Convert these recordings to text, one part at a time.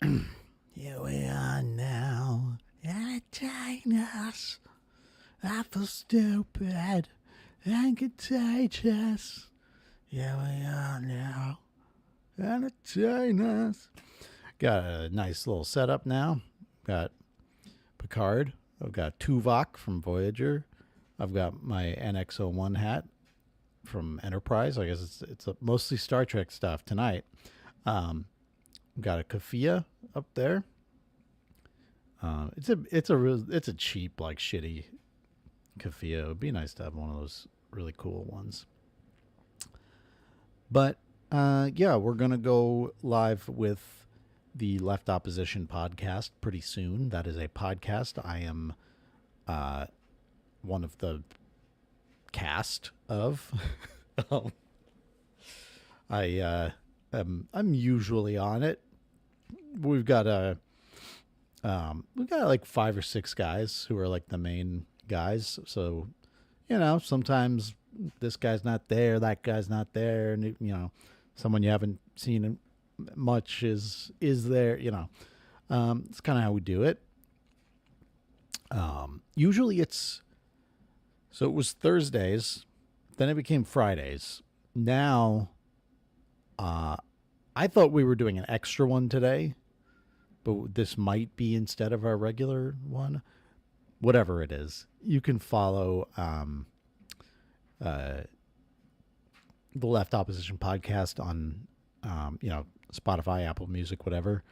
Here we are now, entertain us. I feel stupid and contagious. Here we are now, entertain us. Got a nice little setup now. Got Picard. I've got Tuvok from Voyager. I've got my NX-01 hat from Enterprise. I guess it's mostly Star Trek stuff tonight. Got a kafia up there. It's a cheap, like, shitty kafia. It would be nice to have one of those really cool ones. But yeah, we're gonna go live with the Left Opposition podcast pretty soon. That is a podcast I am one of the cast of. I'm usually on it. We've got like 5 or 6 guys who are like the main guys. So, sometimes this guy's not there, that guy's not there, and someone you haven't seen much is there. It's kind of how we do it. Usually it was Thursdays, then it became Fridays. Now, I thought we were doing an extra one today, but this might be instead of our regular one. Whatever it is, you can follow the Left Opposition podcast on Spotify, Apple Music, whatever.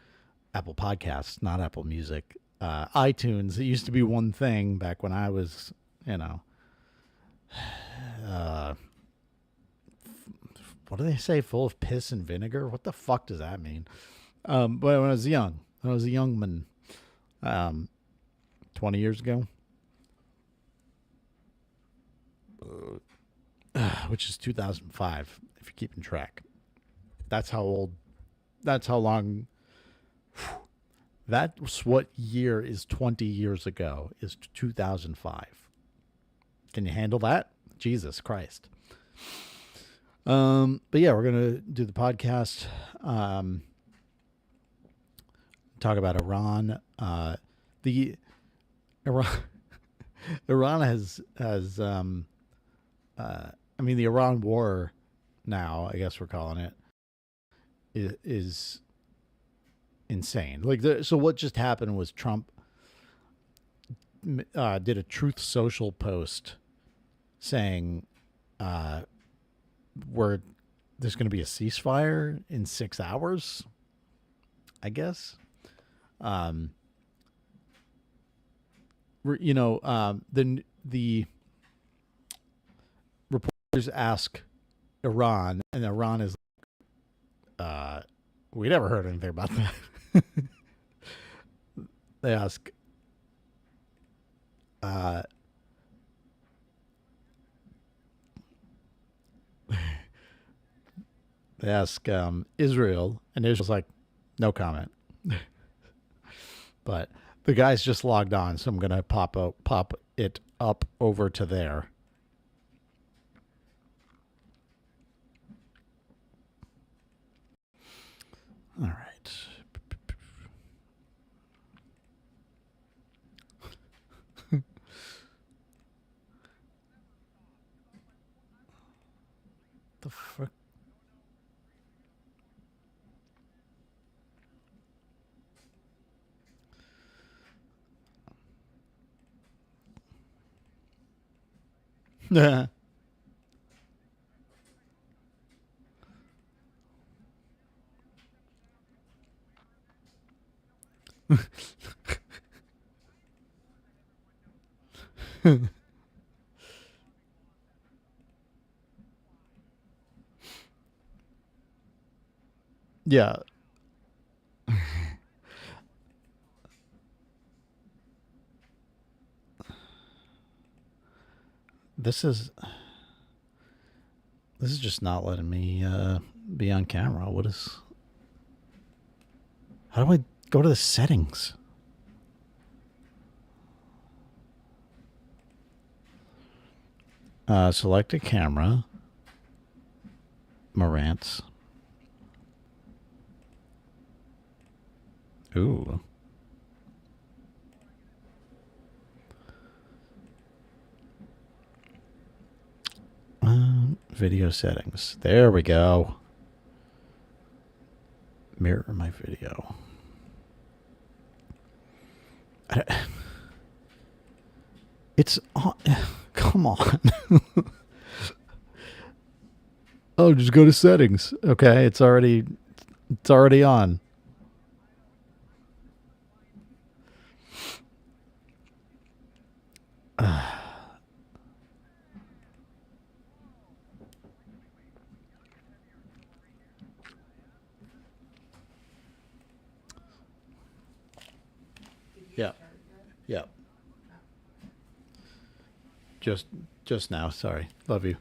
Apple Podcasts, not Apple Music. iTunes. It used to be one thing back when I was, what do they say? Full of piss and vinegar? What the fuck does that mean? But when I was young, a young man, 20 years ago, which is 2005, if you're keeping track. That's how old, that's how long, that's what year is 20 years ago, is 2005. Can you handle that? Jesus Christ. But yeah, we're going to do the podcast, talk about Iran. The Iran, Iran has the Iran war now, I guess we're calling it, is insane. Like, so what just happened was Trump did a Truth Social post saying, where there's going to be a ceasefire in 6 hours, I guess. The reporters ask Iran, and Iran is like, we never heard anything about that. They ask, Israel, and Israel's like, no comment. But the guy's just logged on, so I'm gonna pop it up over to there. All right. The fuck? Yeah. Yeah. This is just not letting me be on camera. What is? How do I go to the settings? Select a camera. Marantz. Ooh. Video settings. There we go. Mirror my video. It's on. Come on. Oh, just go to settings. Okay, it's already on. Yeah. Yeah. Just now. Sorry. Love you.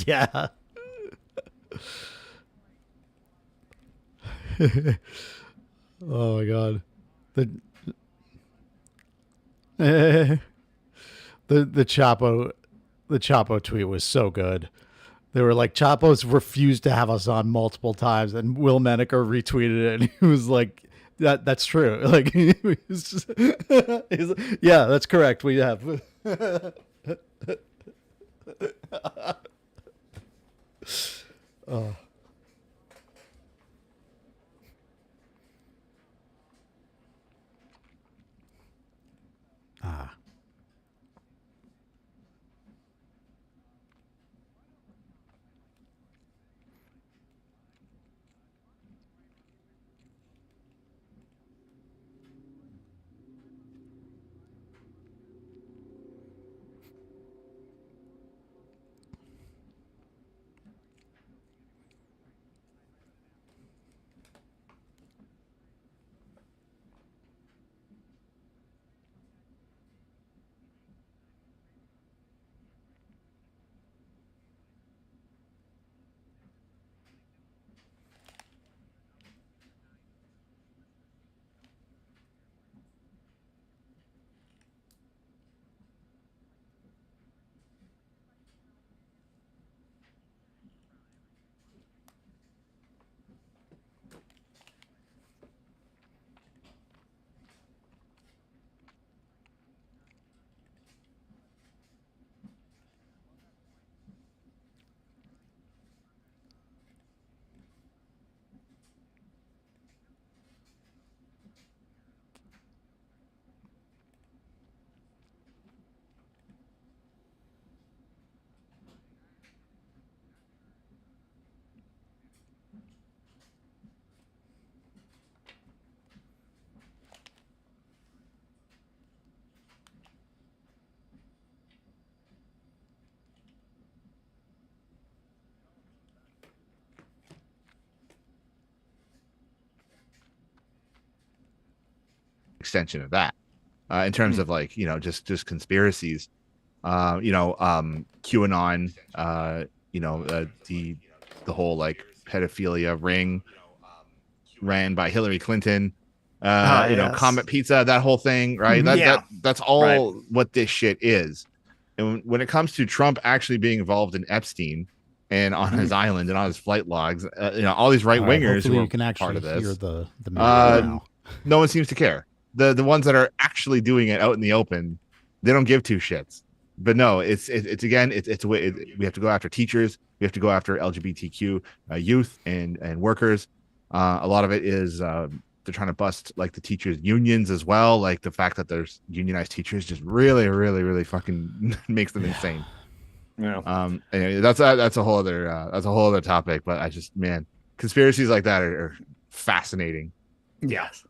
Yeah. Oh my god. The the Chapo tweet was so good. They were like, Chapo's refused to have us on multiple times, and Will Menaker retweeted it, and he was like, that's true. Like, he's like, yeah, that's correct. We have. Oh. Ah. Extension of that, in terms of like, just conspiracies, QAnon, the whole like pedophilia ring ran by Hillary Clinton, Yes. Comet Pizza, that whole thing, right? That's all what this shit is. And when it comes to Trump actually being involved in Epstein and on his island and on his flight logs, all these right wingers who are you can actually part of this, hear the music now. no one seems to care. The ones that are actually doing it out in the open, they don't give two shits. But no, we have to go after teachers, we have to go after LGBTQ youth and workers. A lot of it is they're trying to bust like the teachers unions as well. Like the fact that there's unionized teachers just really, really, really fucking makes them insane. Yeah. Anyway, that's a whole other topic. But man, conspiracies like that are fascinating. Yes.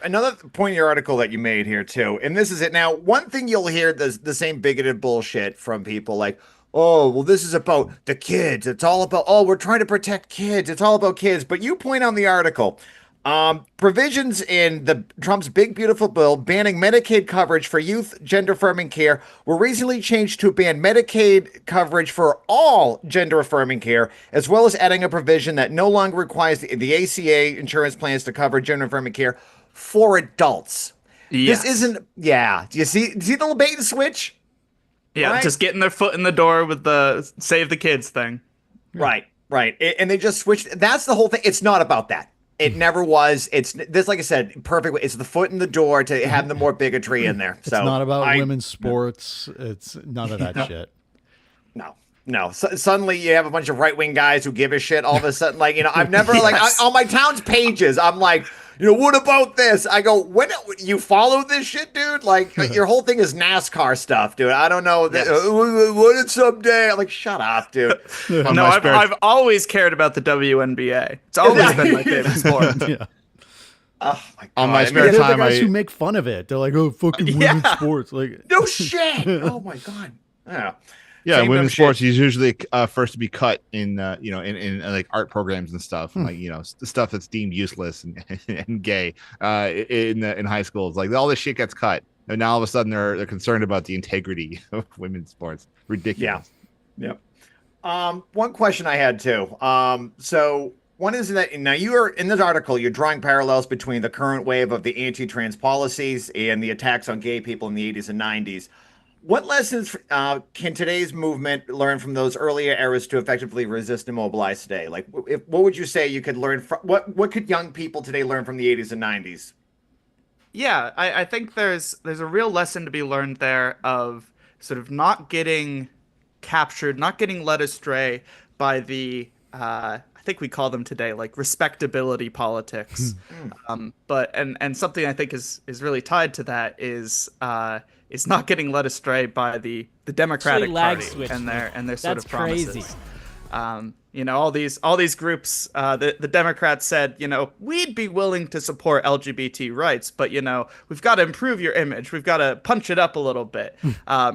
Another point in your article that you made here too, and this is it. Now, one thing you'll hear the same bigoted bullshit from people like, oh, well, this is about the kids. It's all about, oh, we're trying to protect kids. It's all about kids. But you point out in the article, provisions in the Trump's big beautiful bill banning Medicaid coverage for youth gender affirming care were recently changed to ban Medicaid coverage for all gender affirming care, as well as adding a provision that no longer requires the ACA insurance plans to cover gender affirming care for adults. Yes. This isn't. Yeah. Do you see the little bait and switch? Yeah, Right? just getting their foot in the door with the save the kids thing. Right. And they just switched. That's the whole thing. It's not about that. It never was. It's this, like I said, perfect. It's the foot in the door to have the more bigotry in there. It's not about women's sports. It's none of that shit. No. Suddenly you have a bunch of right wing guys who give a shit. All of a sudden, like, I've never on my town's pages, I'm like, what about this? I go, when you follow this shit, dude? Like your whole thing is NASCAR stuff, dude. I don't know. Yes. What is someday? I'm like, shut up, dude. No, I've always cared about the WNBA. It's always been my favorite sport. Yeah. Oh my god! On my spare They're time, the guys who make fun of it. They're like, "Oh, fucking women's sports!" Like, no shit. Oh my god. Yeah. Yeah, Same women's shit. sports is usually first to be cut in in like art programs and stuff, like the stuff that's deemed useless and gay in high schools. Like all this shit gets cut, and now all of a sudden they're concerned about the integrity of women's sports. Ridiculous. Yep. One question I had too. So one is that now you are in this article, you're drawing parallels between the current wave of the anti-trans policies and the attacks on gay people in the 80s and 90s. What lessons can today's movement learn from those earlier eras to effectively resist and mobilize today? Like, what would you say you could learn from what could young people today learn from the 80s and 90s? Yeah, I think there's a real lesson to be learned there of sort of not getting captured, not getting led astray by the I think we call them today like respectability politics. But and something I think is really tied to that is not getting led astray by the Democratic lag Party switch and their sort That's of promises. crazy. You know, all these groups, the Democrats said, you know, we'd be willing to support LGBT rights, but you know, we've got to improve your image. We've got to punch it up a little bit.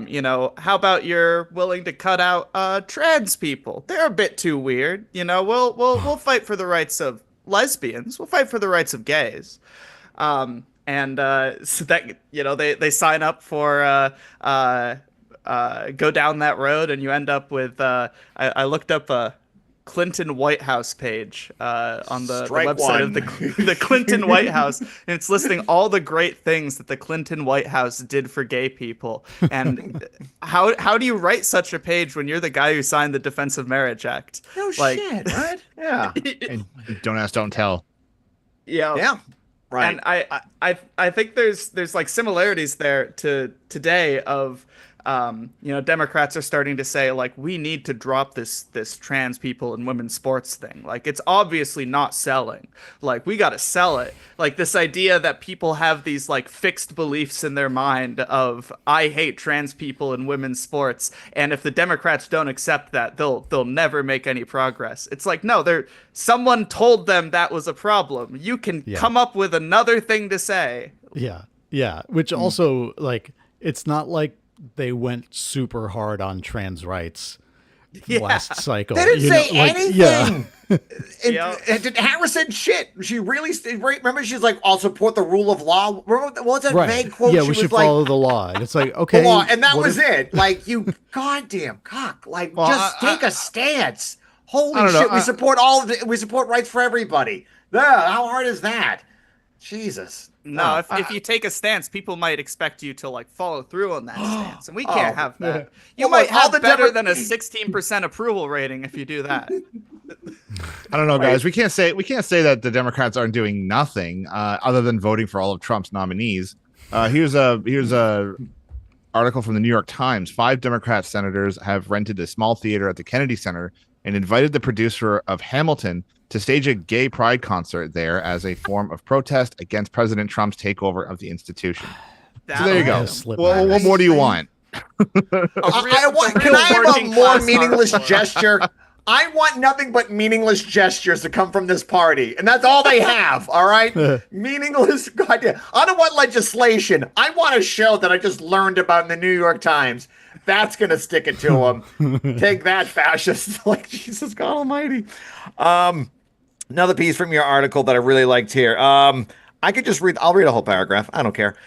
You know, how about you're willing to cut out trans people? They're a bit too weird. You know, we'll fight for the rights of lesbians. We'll fight for the rights of gays. And so that, you know, they sign up for go down that road, and you end up with I looked up a Clinton White House page on the website of the Clinton White House, and it's listing all the great things that the Clinton White House did for gay people. And how do you write such a page when you're the guy who signed the Defense of Marriage Act? No shit, right? Yeah. And don't ask, don't tell. Yeah. Yeah. Right. And I think there's like similarities there to today of you know, Democrats are starting to say like we need to drop this trans people and women's sports thing. Like it's obviously not selling. Like we got to sell it. Like this idea that people have these like fixed beliefs in their mind of I hate trans people and women's sports, and if the Democrats don't accept that, they'll never make any progress. It's like no, someone told them that was a problem. You can come up with another thing to say. Yeah. Which also, like, it's not like they went super hard on trans rights last cycle. They didn't say anything. Yeah. And Harris said shit. She really remember she's like, I'll support the rule of law. Remember, what was that vague quote? Yeah, she we was should like, follow the law. And it's like, okay. the law, and that what was if- it. Like, you goddamn cock. Like, Well, just take a stance. Holy I don't know. shit, we support rights for everybody. Yeah, how hard is that? Jesus. No, if you take a stance, people might expect you to like follow through on that stance, and we can't have that. You Well, might all have the better Demo- than a 16% approval rating if you do that. I don't know, guys. We can't say that the Democrats aren't doing nothing other than voting for all of Trump's nominees. Here's a article from the New York Times. 5 Democrat senators have rented a small theater at the Kennedy Center and invited the producer of Hamilton to stage a gay pride concert there as a form of protest against President Trump's takeover of the institution. So there you go. Well, what more do you want? Can I have a more meaningless gesture? I want nothing but meaningless gestures to come from this party, and that's all they have. All right, meaningless. Goddamn. I don't want legislation. I want a show that I just learned about in the New York Times. That's gonna stick it to them. Take that, fascists! Like Jesus God Almighty. Another piece from your article that I really liked here. I could just read. I'll read a whole paragraph. I don't care.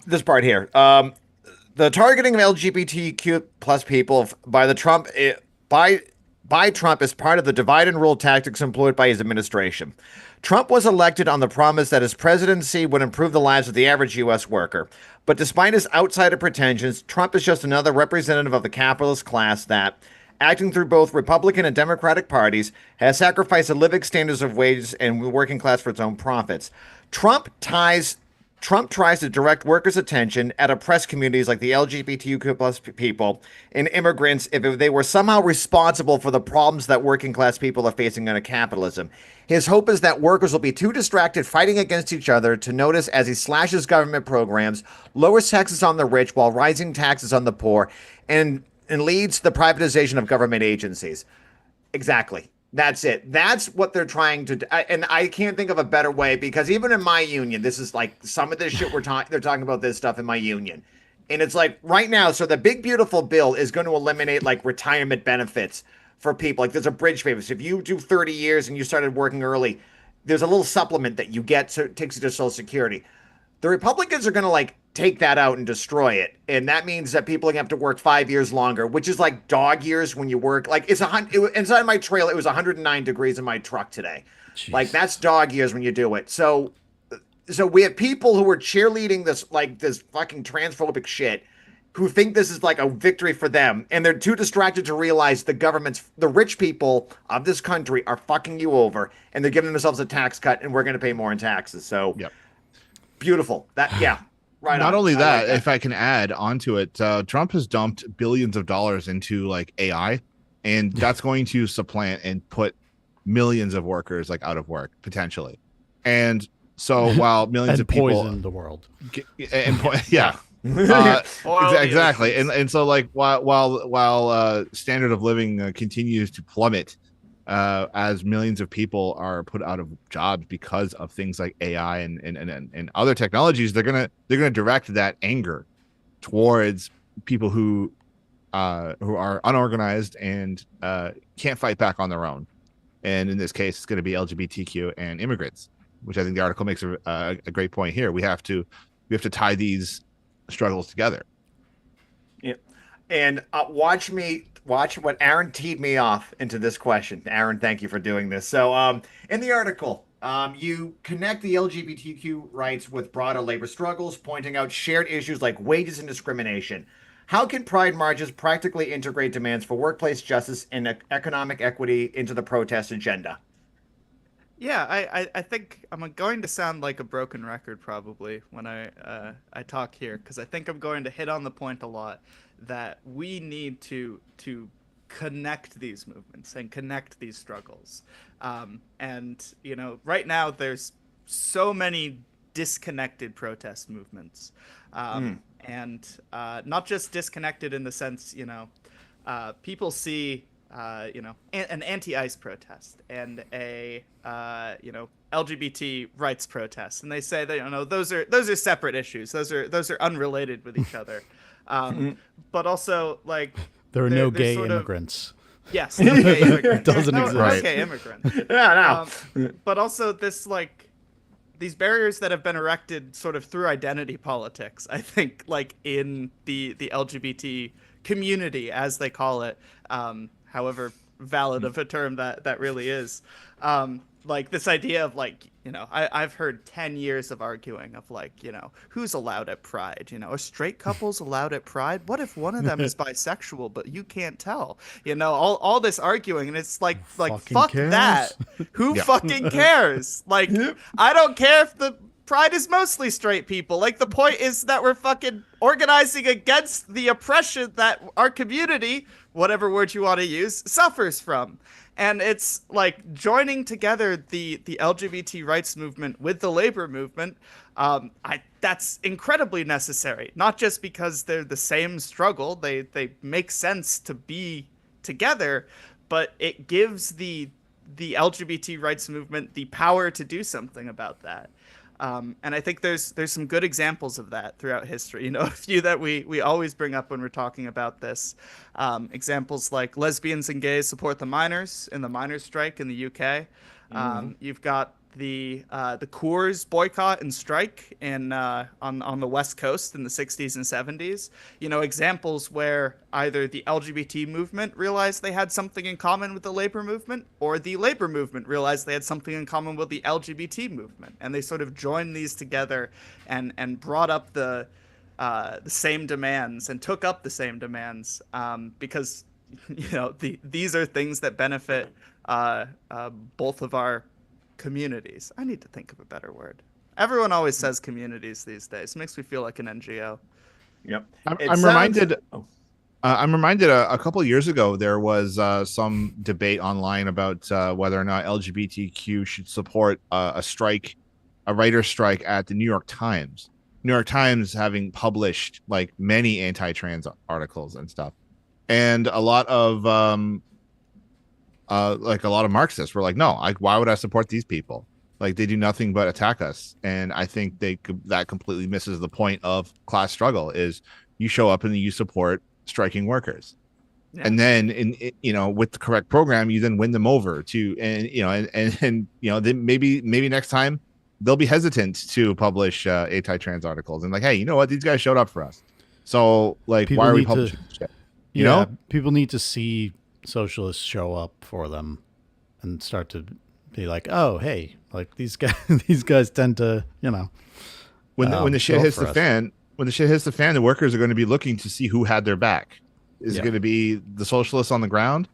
This part here. The targeting of LGBTQ plus people by Trump is part of the divide and rule tactics employed by his administration. Trump was elected on the promise that his presidency would improve the lives of the average U.S. worker. But despite his outsider pretensions, Trump is just another representative of the capitalist class that, acting through both Republican and Democratic parties, has sacrificed the living standards of wages and the working class for its own profits. Trump tries to direct workers' attention at oppressed communities like the LGBTQ plus people and immigrants if they were somehow responsible for the problems that working class people are facing under capitalism. His hope is that workers will be too distracted fighting against each other to notice as he slashes government programs, lowers taxes on the rich while rising taxes on the poor, and leads the privatization of government agencies. Exactly. That's it. That's what they're trying to do. And I can't think of a better way, because even in my union, this is like some of this shit they're talking about this stuff in my union. And it's like right now, so the big beautiful bill is going to eliminate like retirement benefits for people. Like there's a bridge payment. So if you do 30 years and you started working early, there's a little supplement that you get, so it takes you to Social Security. The Republicans are going to like take that out and destroy it. And that means that people are gonna have to work 5 years longer, which is like dog years when you work. Like inside my trailer, it was 109 degrees in my truck today. Like Jeez. that's dog years when you do it. So we have people who are cheerleading this fucking transphobic shit who think this is like a victory for them, and they're too distracted to realize the rich people of this country are fucking you over, and they're giving themselves a tax cut, and we're going to pay more in taxes. So Yep. beautiful. Right. Not on. only I that, like if I can add onto it, Trump has dumped billions of dollars into like AI, and that's going to supplant and put millions of workers like out of work potentially. And so while millions And of people poison the world. yeah. Oil the Exactly, oceans. and so like while standard of living continues to plummet as millions of people are put out of jobs because of things like AI and other technologies, they're gonna direct that anger towards people who are unorganized and can't fight back on their own. And in this case, it's going to be LGBTQ and immigrants, which I think the article makes a great point here. We have to tie these struggles together. Yep. And watch what Aaron teed me off into this question. Aaron, thank you for doing this. So in the article, you connect the LGBTQ rights with broader labor struggles, pointing out shared issues like wages and discrimination. How can pride marches practically integrate demands for workplace justice and economic equity into the protest agenda? Yeah, I think I'm going to sound like a broken record probably when I talk here, because I think I'm going to hit on the point a lot that we need to connect these movements and connect these struggles. And right now there's so many disconnected protest movements, and not just disconnected in the sense people see an anti-ICE protest and a LGBT rights protest, and they say that those are separate issues. Those are unrelated with each other. But also like There are no they're gay sort of- immigrants. Yes, no gay immigrants. Doesn't no, exist. No gay immigrants. Yeah, no. But also these barriers that have been erected sort of through identity politics, I think, like in the LGBT community, as they call it, however valid of a term that really is. Like this idea of I've heard 10 years of arguing of who's allowed at Pride? Are straight couples allowed at Pride? What if one of them is bisexual, but you can't tell? All this arguing, and it's like Fucking fuck cares? that. Who Yeah. fucking cares? I don't care if the Pride is mostly straight people. Like, the point is that we're fucking organizing against the oppression that our community, whatever word you want to use, suffers from. And it's like joining together the LGBT rights movement with the labor movement. That's incredibly necessary, not just because they're the same struggle. They make sense to be together, but it gives the LGBT rights movement the power to do something about that. And I think there's some good examples of that throughout history. A few that we always bring up when we're talking about this. Examples like lesbians and gays support the miners in the miners' strike in the UK. You've got the Coors boycott and strike on the West Coast in the 60s and 70s. Examples where either the LGBT movement realized they had something in common with the labor movement, or the labor movement realized they had something in common with the LGBT movement, and they sort of joined these together and brought up the same demands and took up the same demands, because these are things that benefit both of our communities. I need to think of a better word. Everyone always says communities these days. It makes me feel like an NGO. Yep. I'm reminded. I'm reminded a couple of years ago there was some debate online about whether or not LGBTQ should support a strike, a writer's strike at the New York Times. New York Times having published like many anti-trans articles and stuff, and a lot of Marxists were like, no, why would I support these people? Like, they do nothing but attack us. And I think that completely misses the point of class struggle. Is you show up and you support striking workers. Yeah. And then with the correct program, you then win them over to, then maybe next time they'll be hesitant to publish anti-trans articles and like, hey, you know what? These guys showed up for us. So like, People why are we need to- publishing this shit? You yeah, know? people need to see socialists show up for them and start to be like, oh, hey, like these guys, these guys tend to, When the shit show up hits for the us. fan, the workers are going to be looking to see who had their back. Is Yeah. it going to be the socialists on the ground,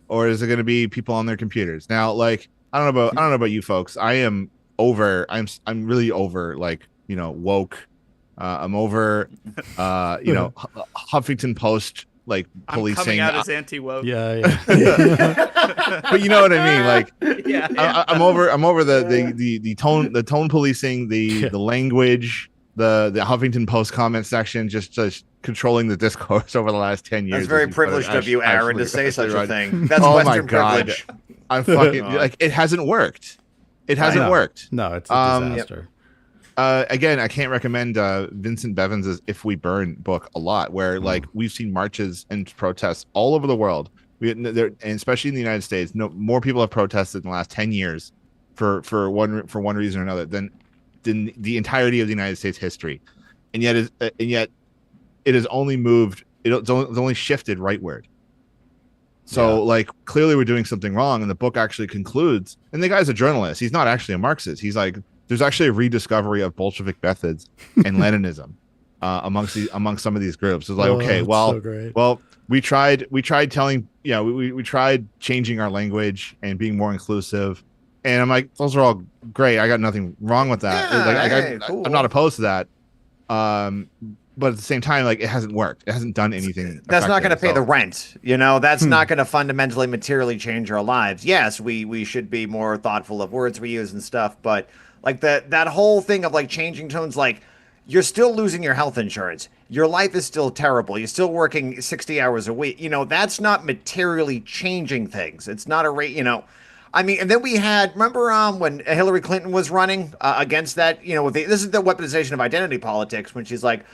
or is it going to be people on their computers? Now, like, I don't know about you folks. I'm really over, like, woke. I'm over, Huffington Post, like, I'm policing. coming out as anti-woke. Yeah. But you know what I mean? Like, Yeah. I'm over the tone policing, the language, the Huffington Post comment section, just controlling the discourse over the last 10 years. That's very as you put it. privileged of you, Aaron, to say such a thing. That's Oh my Western God. privilege. I'm fucking like, it hasn't worked. It hasn't No. worked. No, it's a disaster. Again, I can't recommend Vincent Bevans's "If We Burn" book a lot, where like we've seen marches and protests all over the world. And especially in the United States, more people have protested in the last 10 years for one reason or another than the entirety of the United States history, and yet it has only moved. It's only shifted rightward. So like, clearly we're doing something wrong, and the book actually concludes. And the guy's a journalist. He's not actually a Marxist. He's like, there's actually a rediscovery of Bolshevik methods and Leninism amongst some of these groups. It's like, okay, so great. well, we tried telling, we tried changing our language and being more inclusive. And I'm like, those are all great. I got nothing wrong with that. Yeah, cool. I'm not opposed to that. But at the same time, like, it hasn't worked. It hasn't done anything. That's not going to effective. pay the rent. That's not going to fundamentally materially change our lives. Yes, we should be more thoughtful of words we use and stuff, but like that whole thing of like changing tones, like, you're still losing your health insurance. Your life is still terrible. You're still working 60 hours a week. That's not materially changing things. It's not a rate, I mean, and then we had, remember when Hillary Clinton was running against that, this is the weaponization of identity politics, when she's like,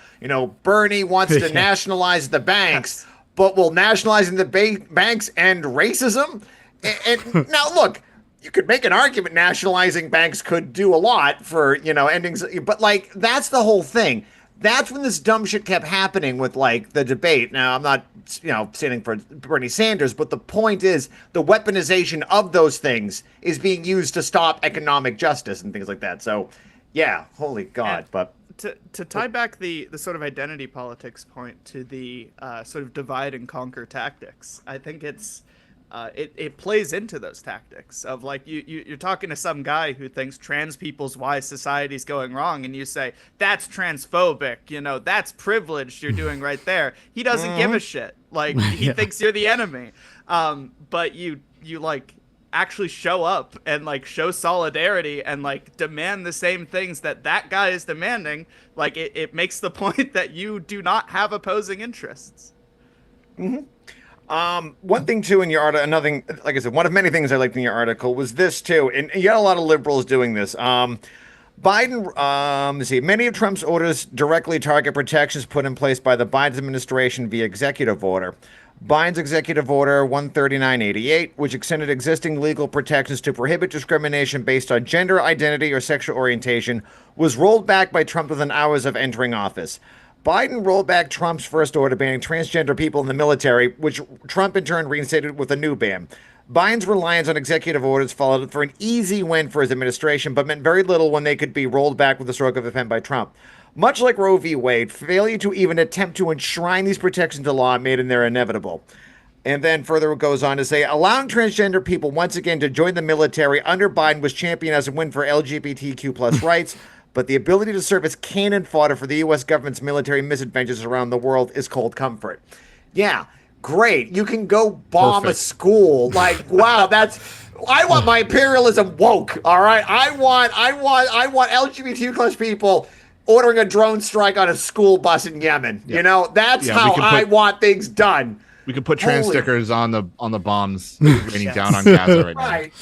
Bernie wants to nationalize the banks, but will nationalizing the banks end racism? And now, look, you could make an argument nationalizing banks could do a lot for, ending, but like, that's the whole thing. That's when this dumb shit kept happening with like the debate. Now, I'm not, standing for Bernie Sanders, but the point is the weaponization of those things is being used to stop economic justice and things like that. So, yeah, holy God. And but to tie back the sort of identity politics point to the sort of divide and conquer tactics, I think it plays into those tactics of like you're talking to some guy who thinks trans people's why society's going wrong, and you say that's transphobic, that's privileged you're doing right there. He doesn't give a shit. Like, he thinks you're the enemy. But you like actually show up and like show solidarity and like demand the same things that guy is demanding. Like, it makes the point that you do not have opposing interests. One thing too in your article, another thing, like I said, one of many things I liked in your article was this too, and you got a lot of liberals doing this. Biden, let's see, many of Trump's orders directly target protections put in place by the Biden administration via executive order. Biden's executive order 13988, which extended existing legal protections to prohibit discrimination based on gender identity or sexual orientation, was rolled back by Trump within hours of entering office. Biden rolled back Trump's first order banning transgender people in the military, which Trump in turn reinstated with a new ban. Biden's reliance on executive orders followed for an easy win for his administration, but meant very little when they could be rolled back with a stroke of a pen by Trump. Much like Roe v. Wade, failure to even attempt to enshrine these protections into law made them inevitable. And then further it goes on to say, allowing transgender people once again to join the military under Biden was championed as a win for LGBTQ plus rights, but the ability to serve as cannon fodder for the U.S. government's military misadventures around the world is cold comfort. Yeah, great. You can go bomb a school. Like, wow, I want my imperialism woke. All right, I want LGBTQ plus people ordering a drone strike on a school bus in Yemen. That's how I want things done. We could put trans stickers on the bombs raining down on Gaza right now. Right.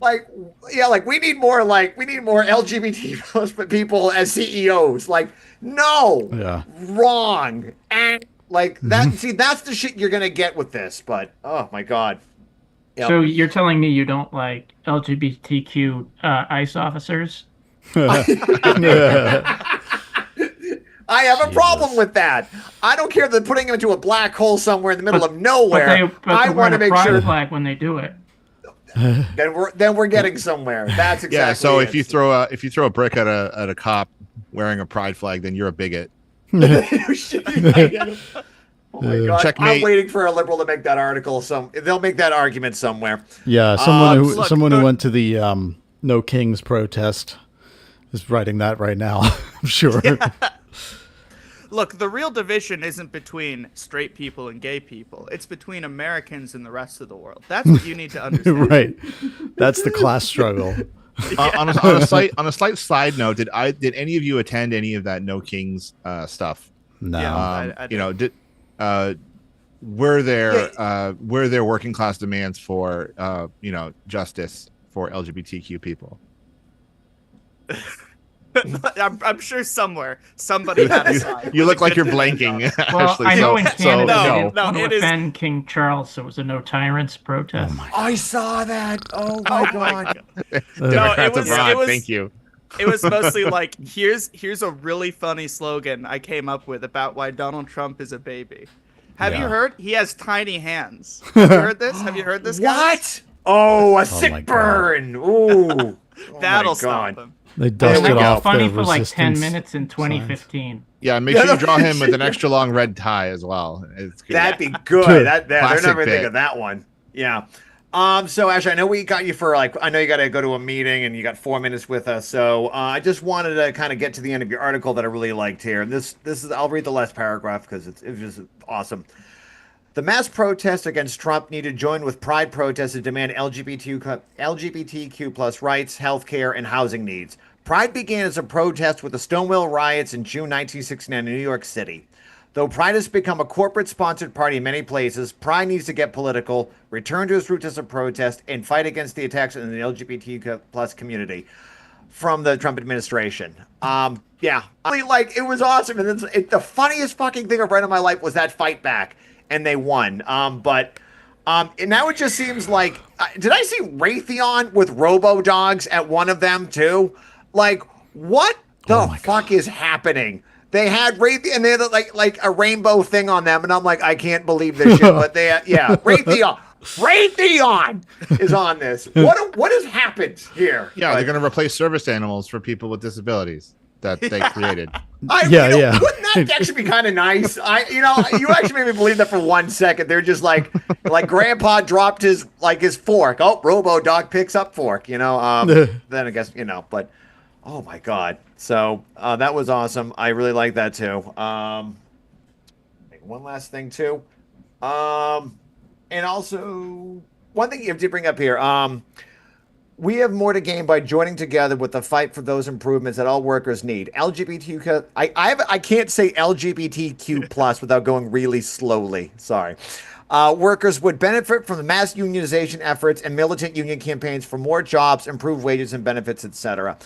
Like we need more LGBT plus people as CEOs. Like, no, wrong. And like that, see, that's the shit you're gonna get with this. But oh my God. Yep. So you're telling me you don't like LGBTQ ICE officers? I have a problem Jesus. with that. I don't care that putting him into a black hole somewhere in the middle But- of nowhere. But I they're want wearing to a make pride sure flag when they do it. then we're getting somewhere. That's exactly Yeah. So it. if you throw a brick at a cop wearing a pride flag, then you're a bigot. Oh my god! Checkmate. I'm waiting for a liberal to make that article. They'll make that argument somewhere. Yeah, someone who look, someone who the- went to the No Kings protest is writing that right now. I'm sure. Look, the real division isn't between straight people and gay people. It's between Americans and the rest of the world. That's what you need to understand. Right. That's the class struggle. On a slight side note, did any of you attend any of that No Kings stuff? No. Yeah. I You know, were there working class demands for justice for LGBTQ people? I'm sure somewhere somebody had a side. You with look a like good you're division blanking. on it. Well, Ashley, I know so- in so, Canada no, they didn't no, want to it is- offend King Charles, so it was a no tyrants protest. I saw that. Oh my Oh my god! God. Democrats it was- abroad, it was- thank you. It was mostly like, here's a really funny slogan I came up with about why Donald Trump is a baby. Have you Yeah. heard? He has tiny hands. Have you heard this? Have you heard this? Guys? What? Oh, a my sick God. burn. Ooh. Oh That'll my stop God. him. They And dusted that was off funny the for like 10 resistance minutes in 2015. Yeah, make Yeah, sure you no, draw him with an extra long red tie as well. It's good. That'd be good. They're Classic never gonna think bit. of that one. Yeah. So Ash, I know we got you for I know you got to go to a meeting and you got 4 minutes with us. So I just wanted to kind of get to the end of your article that I really liked here. And this is I'll read the last paragraph because it's just awesome. The mass protests against Trump need to join with pride protests to demand LGBTQ plus rights, health care, and housing needs. Pride began as a protest with the Stonewall riots in June 1969 in New York City. Though Pride has become a corporate-sponsored party in many places, Pride needs to get political, return to its roots as a protest, and fight against the attacks on the LGBTQ plus community from the Trump administration. Yeah, it was awesome, and the funniest fucking thing I've read in my life was that fight back, and they won. And now it just seems like, did I see Raytheon with Robo Dogs at one of them too? Like, what the fuck is happening? They had Raytheon, and they had like a rainbow thing on them, and I'm like, I can't believe this shit. But Raytheon is on this. What has happened here? Yeah, Like, they're going to replace service animals for people with disabilities that they created. Yeah. Wouldn't that actually be kind of nice? You actually made me believe that for 1 second. They're just like Grandpa dropped his fork. Oh, Robo Dog picks up fork. Then I guess but. Oh my God! So that was awesome. I really like that too. One last thing too, and also one thing you have to bring up here. We have more to gain by joining together with the fight for those improvements that all workers need. LGBTQ. I can't say LGBTQ plus without going really slowly. Sorry. Workers would benefit from the mass unionization efforts and militant union campaigns for more jobs, improved wages and benefits, etc.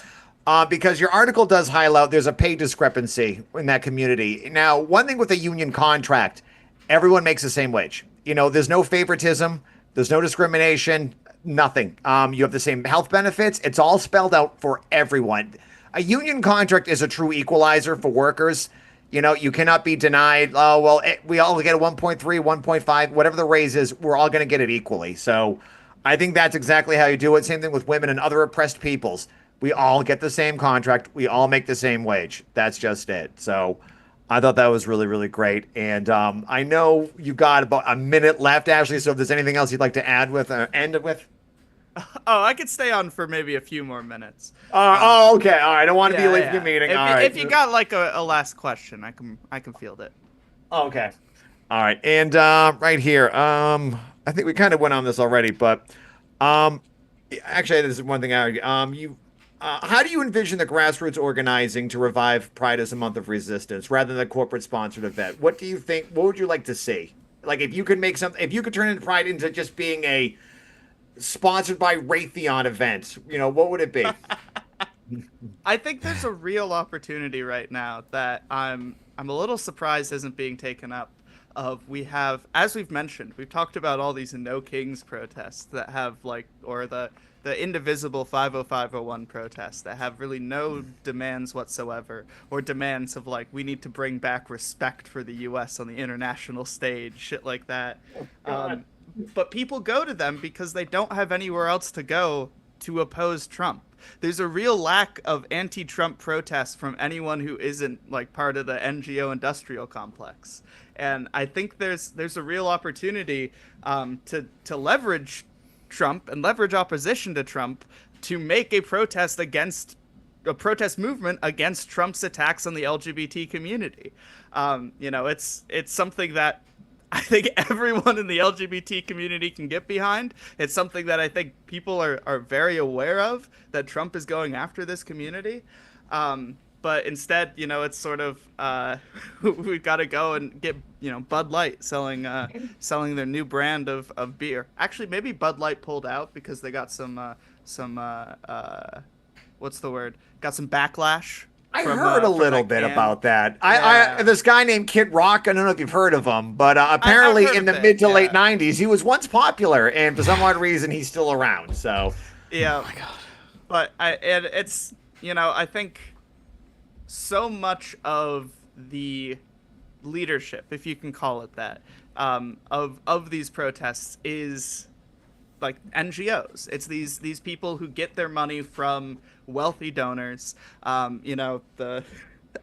Because your article does highlight there's a pay discrepancy in that community. Now, one thing with a union contract, everyone makes the same wage. There's no favoritism, there's no discrimination, nothing. You have the same health benefits. It's all spelled out for everyone. A union contract is a true equalizer for workers. You cannot be denied, oh, well, we all get a 1.3, 1.5, whatever the raise is, we're all going to get it equally. So I think that's exactly how you do it. Same thing with women and other oppressed peoples. We all get the same contract. We all make the same wage. That's just it. So I thought that was really, really great. And I know you've got about a minute left, Ashley. So if there's anything else you'd like to add with, end with. Oh, I could stay on for maybe a few more minutes. Okay. All right. I don't want to be late for your meeting. If you got like a last question, I can field it. Okay. All right. And right here, I think we kind of went on this already, but actually, this is one thing how do you envision the grassroots organizing to revive Pride as a month of resistance rather than a corporate-sponsored event? What do you think? What would you like to see? Like, if you could if you could turn Pride into just being a sponsored by Raytheon event, what would it be? I think there's a real opportunity right now that I'm a little surprised isn't being taken up. of we have, as we've mentioned, we've talked about all these no kings protests that have like, or the indivisible 50501 protests that have really no demands whatsoever, or demands of like, we need to bring back respect for the US on the international stage, shit like that. But people go to them because they don't have anywhere else to go to oppose Trump. There's a real lack of anti-Trump protests from anyone who isn't like part of the NGO industrial complex. And I think there's a real opportunity to leverage Trump and leverage opposition to Trump to make a protest movement against Trump's attacks on the LGBT community. It's something that I think everyone in the LGBT community can get behind. It's something that I think people are very aware of, that Trump is going after this community. But instead, it's sort of we've got to go and get Bud Light selling their new brand of beer. Actually, maybe Bud Light pulled out because they got some what's the word? Got some backlash. I heard a little bit about that. Yeah. This guy named Kid Rock, I don't know if you've heard of him, but apparently in the mid to late 90s, he was once popular, and for some odd reason, he's still around. So, yeah. Oh my God. But it's I think so much of the leadership, if you can call it that, of these protests is like NGOs. It's these people who get their money from wealthy donors. I'm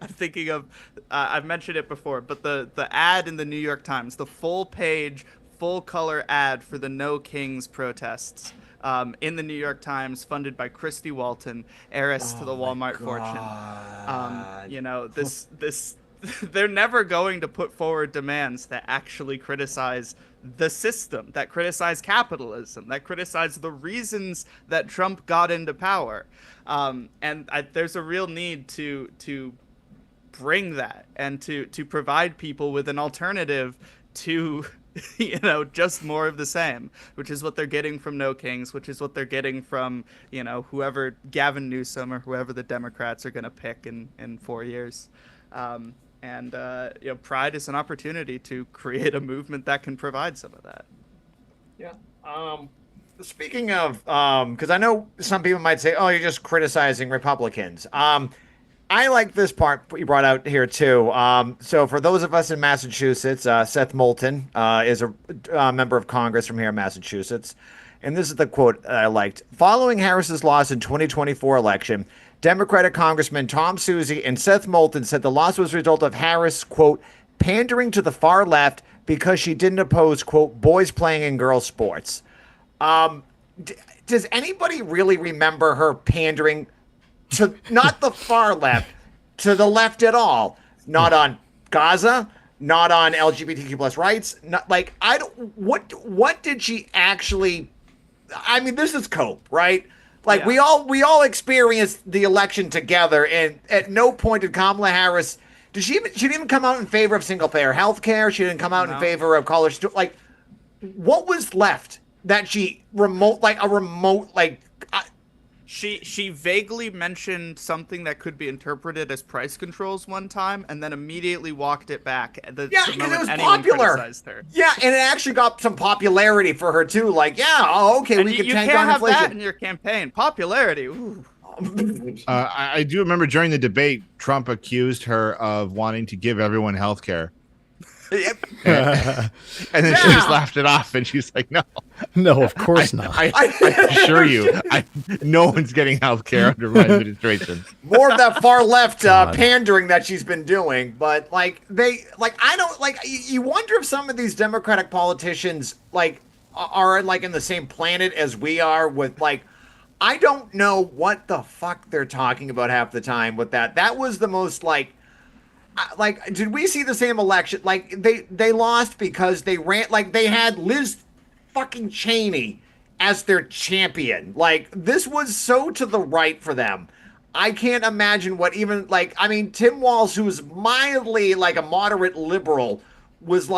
thinking of I've mentioned it before, but the ad in the New York Times, the full page, full color ad for the No Kings protests, in the New York Times, funded by Christy Walton, heiress to the Walmart fortune. This they're never going to put forward demands that actually criticize the system, that criticize capitalism, that criticize the reasons that Trump got into power. There's a real need to bring that and to provide people with an alternative to just more of the same, which is what they're getting from No Kings, which is what they're getting from whoever Gavin Newsom or whoever the Democrats are going to pick in 4 years. Pride is an opportunity to create a movement that can provide some of that. Yeah. Speaking of, because I know some people might say, "Oh, you're just criticizing Republicans." I like this part you brought out here too. So for those of us in Massachusetts, Seth Moulton is a member of Congress from here in Massachusetts, and this is the quote I liked: "Following Harris's loss in 2024 election, Democratic Congressman Tom Suozzi and Seth Moulton said the loss was a result of Harris, quote, pandering to the far left because she didn't oppose, quote, boys playing in girls' sports." Does anybody really remember her pandering to not the far left, to the left at all? Not on Gaza, not on LGBTQ plus rights. Not like what did she actually? I mean, this is cope, right? Like we all experienced the election together, and at no point did Kamala Harris. She didn't even come out in favor of single payer health care. She didn't come out in favor of college. Like, what was left that she She vaguely mentioned something that could be interpreted as price controls one time, and then immediately walked it back. The because moment it was anyone popular. criticized her. Yeah, and it actually got some popularity for her too. Like, okay, And we can you tank can't down have inflation. that in your campaign. Popularity. Ooh. I do remember during the debate, Trump accused her of wanting to give everyone health care. And then she just laughed it off, and she's like, "No, No, of course not. I assure you, no one's getting health care under my administration." More of that far left pandering that she's been doing, but I don't you wonder if some of these Democratic politicians are in the same planet as we are with I don't know what the fuck they're talking about half the time with that. That was the most did we see the same election? They lost because they ran they had Liz fucking Cheney as their champion. This was so to the right for them. I can't imagine what even Tim Walz, who's mildly a moderate liberal, was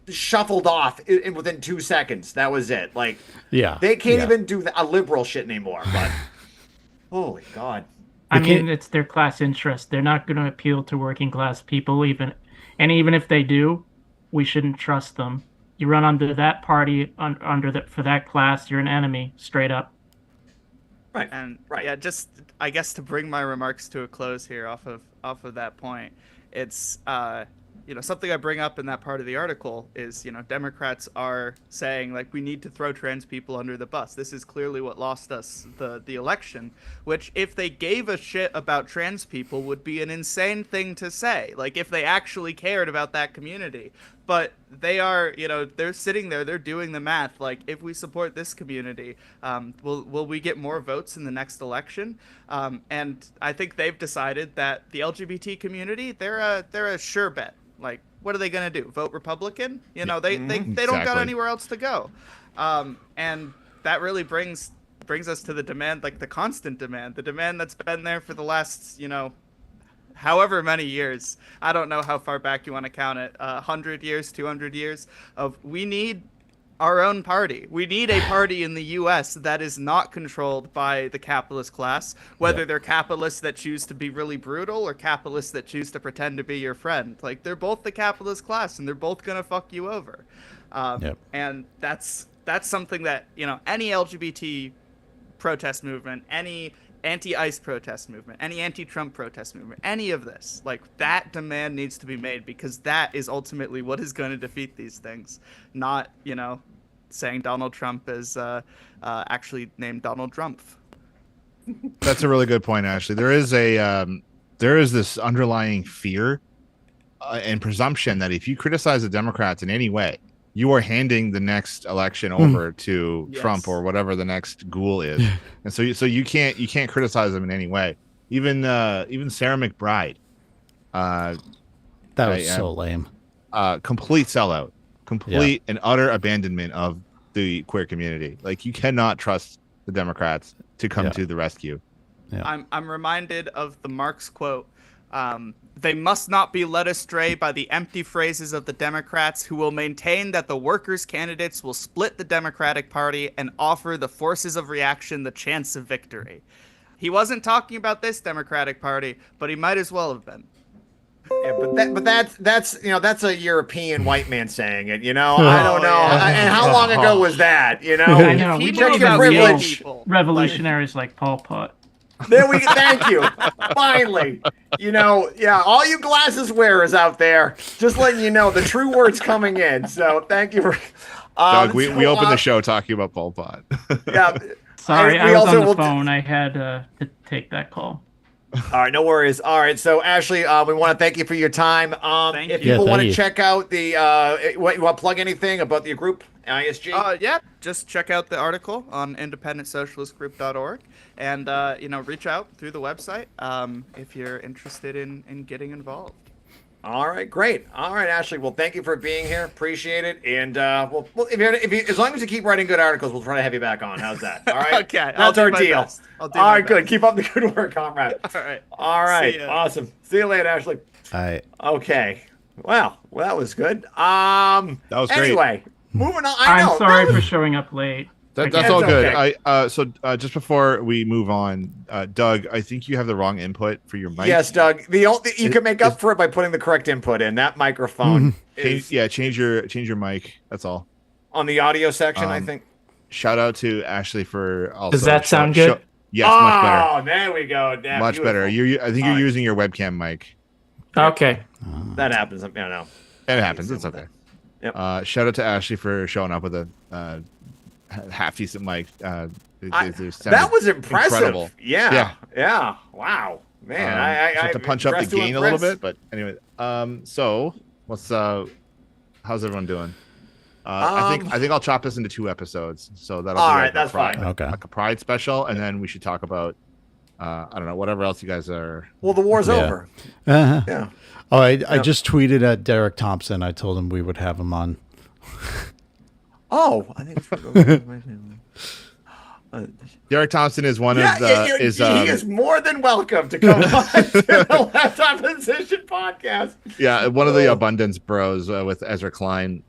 shuffled off within 2 seconds. That was it. They can't even do a liberal shit anymore. But holy God. I mean, it's their class interest. They're not going to appeal to working class people, even if they do, we shouldn't trust them. You run under that party, for that class, you're an enemy, straight up. Right. And Right. yeah, just I guess to bring my remarks to a close here off of that point, it's something I bring up in that part of the article is, Democrats are saying like we need to throw trans people under the bus. This is clearly what lost us the election, which if they gave a shit about trans people would be an insane thing to say. Like if they actually cared about that community. But they are, they're sitting there, they're doing the math. Like, if we support this community, will we get more votes in the next election? And I think they've decided that the LGBT community, they're a sure bet. Like, what are they going to do? Vote Republican? They don't got Exactly. anywhere else to go. And that really brings us to the demand, like the constant demand, the demand that's been there for the last, however many years. I don't know how far back you want to count it, 100 years, 200 years, of we need our own party. We need a party in the U.S. that is not controlled by the capitalist class, whether they're capitalists that choose to be really brutal or capitalists that choose to pretend to be your friend. Like, they're both the capitalist class, and they're both going to fuck you over. And that's something that, any LGBT protest movement, any anti-ICE protest movement, any anti-Trump protest movement, any of this, like, that demand needs to be made, because that is ultimately what is going to defeat these things, not, saying Donald Trump is actually named Donald Trump. That's a really good point, Ashley. There is this underlying fear and presumption that if you criticize the Democrats in any way, you are handing the next election over to Trump or whatever the next ghoul is, and so you can't criticize them in any way. Even Sarah McBride, That was so lame. Complete sellout, complete and utter abandonment of the queer community. Like, you cannot trust the Democrats to come to the rescue. Yeah. I'm reminded of the Marx quote. They must not be led astray by the empty phrases of the Democrats, who will maintain that the workers' candidates will split the Democratic Party and offer the forces of reaction the chance of victory. He wasn't talking about this Democratic Party, but he might as well have been. Yeah, but that's a European white man saying it. I don't know. And how long ago was that? I know. We Check know your about privilege. real revolutionaries like Pol Pot. There we go. Thank you. Finally, all you glasses wearers out there, just letting you know the true word's coming in. So thank you for. Doug, we opened the show talking about Pol Pot. Yeah. Sorry, I was on the phone. I had to take that call. All right, no worries. All right, so Ashley, we want to thank you for your time. If people want to check out the, you want to plug anything about your group, ISG? Just check out the article on independentsocialistgroup.org and, reach out through the website if you're interested in getting involved. All right, great. All right, Ashley. Well, thank you for being here. Appreciate it. And if you, as long as you keep writing good articles, we'll try to have you back on. How's that? All right. Okay. That's our deal. All right, good. Keep up the good work, comrade. All right. See ya. Awesome. See you later, Ashley. All right. Okay. Well, that was good. That was great. Anyway, moving on. I'm sorry for showing up late. That's all good. Okay. So just before we move on, Doug, I think you have the wrong input for your mic. Yes, Doug. You can make up for it by putting the correct input in. That microphone is change your mic. That's all. on the audio section, I think. Shout out to Ashley for also. Does that sound good? Yes, much better. Oh, there we go. Yeah, Much better. I think you're using your webcam mic. Okay. That happens. I don't know. It happens. It's okay. Yep. Shout out to Ashley for showing up with a half decent mic. That was impressive. Incredible. Yeah. Wow, man. I have to punch up the gain a little bit, but anyway. So what's how's everyone doing? I think I'll chop this into 2 episodes, so that'll all be right. That's fine. Okay. like a Pride special, and then we should talk about I don't know, whatever else you guys are. Well, the war's over. Uh-huh. Yeah. Oh, I just tweeted at Derek Thompson. I told him we would have him on. Oh, I think. Derek Thompson is one of the he is more than welcome to come on to the Left Opposition podcast. One of the Abundance Bros with Ezra Klein.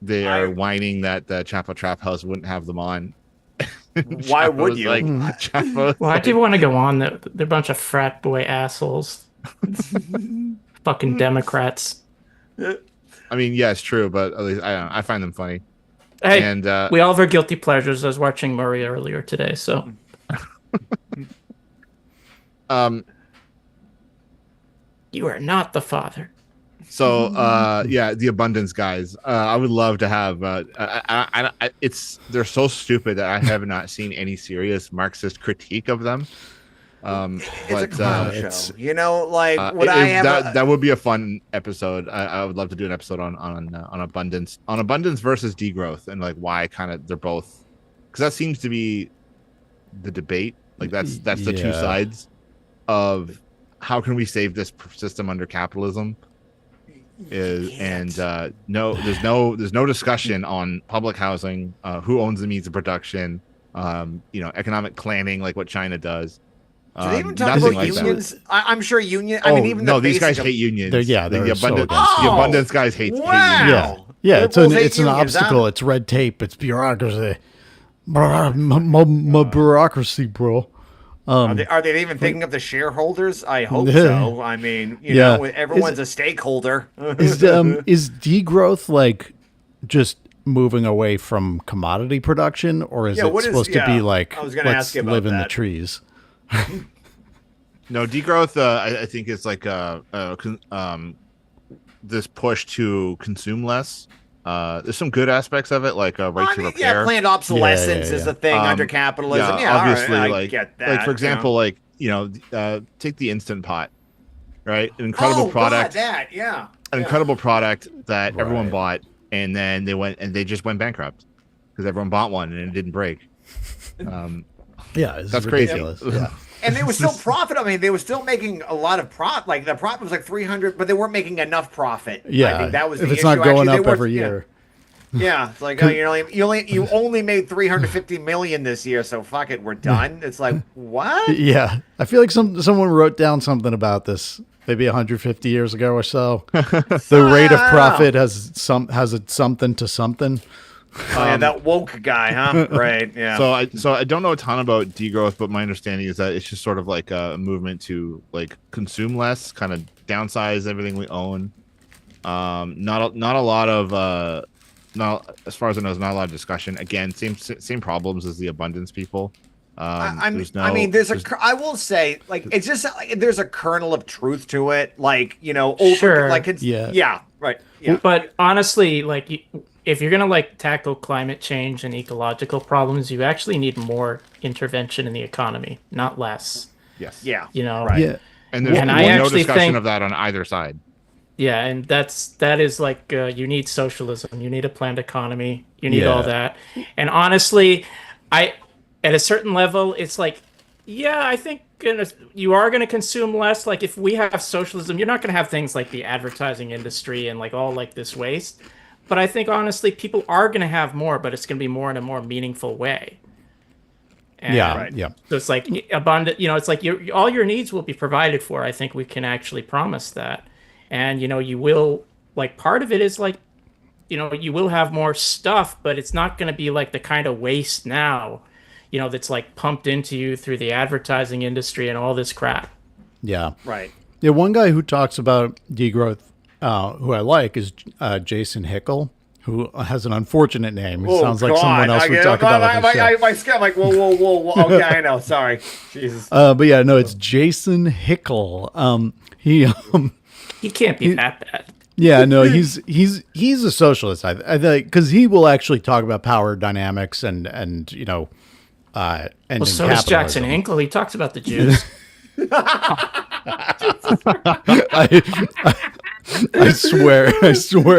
They are whining that the Chapo Trap House wouldn't have them on. Why would you? Well, I do want to go on. They're a bunch of frat boy assholes. Fucking Democrats. I mean, yeah, it's true, but at least I don't know, I find them funny. Hey, And we all have our guilty pleasures. I was watching Murray earlier today, so you are not the father. So yeah, the abundance guys. I would love to have. They're so stupid that I have not seen any serious Marxist critique of them. It's a But clown show. You know, like would I have that would be a fun episode. I would love to do an episode on abundance versus degrowth, and like why kind of they're both, because that seems to be the debate. Like that's the two sides of how can we save this system under capitalism. There's no discussion on public housing, who owns the means of production, economic planning like what China does. Do they even talk about unions? I'm sure union. I mean, even these guys hate unions. They're the abundance. so The abundance guys hate wow. Yeah, it's Liberals hate an unions, obstacle. huh? It's red tape. It's bureaucracy. Bureaucracy, bro. Are they even thinking of the shareholders? I hope so. I mean, everyone's a stakeholder. Is degrowth like just moving away from commodity production, or is it supposed to be like I was gonna let's ask you about live in the that. trees? No, degrowth. I think it's like this push to consume less. There's some good aspects of it, like right to repair. Yeah, planned obsolescence is a thing under capitalism. Yeah, obviously, all right, I like get that. like for example, take the Instant Pot, right? An incredible product. God, an incredible product that everyone bought, and then they just went bankrupt because everyone bought one and it didn't break. It's that's ridiculous. crazy. Yeah. And they were still profit. I mean, they were still making a lot of profit. Like the profit was like 300, but they weren't making enough profit. Yeah, I think that was if the it's issue. not going Actually, up every year. Yeah, it's like you only made 350 million this year, so fuck it, we're done. It's like what? Yeah, I feel like someone wrote down something about this maybe 150 years ago or so. The rate of profit has something to something. That woke guy, huh? Right. Yeah. So I don't know a ton about degrowth, but my understanding is that it's just sort of like a movement to like consume less, kind of downsize everything we own. Not a lot of not as far as I know, there's not a lot of discussion. Again, same problems as the abundance people. I will say, like, it's just like there's a kernel of truth to it. Like, Sure. like it's right. Yeah. But honestly, like, if you're gonna like tackle climate change and ecological problems, you actually need more intervention in the economy, not less. Yes. Yeah. Right. Yeah. And there's no discussion of that on either side. Yeah, and that is like you need socialism, you need a planned economy, you need all that. And honestly, at a certain level, it's like, I think you are going to consume less. Like if we have socialism, you're not going to have things like the advertising industry and like all like this waste. But I think honestly, people are going to have more, but it's going to be more in a more meaningful way. And so it's like abundant. It's like all your needs will be provided for. I think we can actually promise that. And, you will, like, part of it is, like, you will have more stuff, but it's not going to be, like, the kind of waste now, that's, like, pumped into you through the advertising industry and all this crap. Yeah. Right. Yeah, one guy who talks about degrowth, who I like, is Jason Hickel, who has an unfortunate name. It sounds like someone else would talk about on the show. I'm like, whoa. Okay, I know. Sorry. Jesus. But yeah, no, it's Jason Hickel. He can't be that bad. Yeah, no, he's a socialist. I think because he will actually talk about power dynamics and ending So does capitalism. Jackson Hinkle. He talks about the Jews. I swear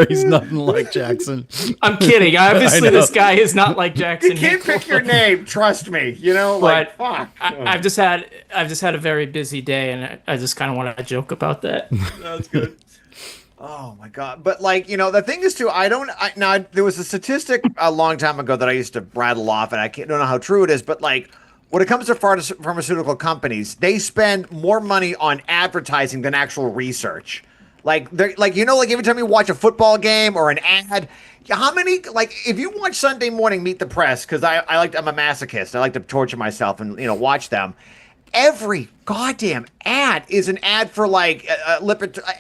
he's nothing like Jackson. I'm kidding. Obviously, this guy is not like Jackson. You can't Hinkle. pick your name. Trust me. But fuck. I've just had a very busy day, and I just kind of want to joke about that. That's good. Oh my god! But the thing is too. There was a statistic a long time ago that I used to rattle off, and don't know how true it is. But when it comes to pharmaceutical companies, they spend more money on advertising than actual research. Every time you watch a football game or an ad, how many, if you watch Sunday morning Meet the Press, because I'm a masochist, I like to torture myself and, watch them. Every goddamn ad is an ad for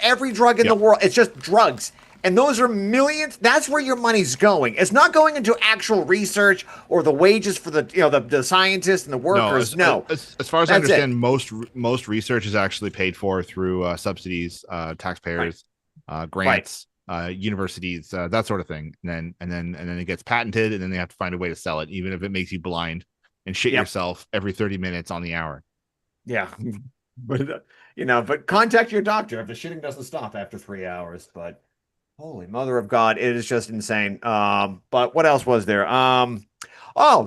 every drug in the world. It's just drugs. And those are millions. That's where your money's going. It's not going into actual research or the wages for the scientists and the No, workers. No, as far as I that's it. understand, most research is actually paid for through subsidies, taxpayers, Right. grants, universities, that sort of thing. And then it gets patented, and then they have to find a way to sell it, even if it makes you blind and shit Yep. yourself every 30 minutes on the hour. Yeah. But contact your doctor if the shitting doesn't stop after 3 hours. But holy mother of God, it is just insane. But what else was there?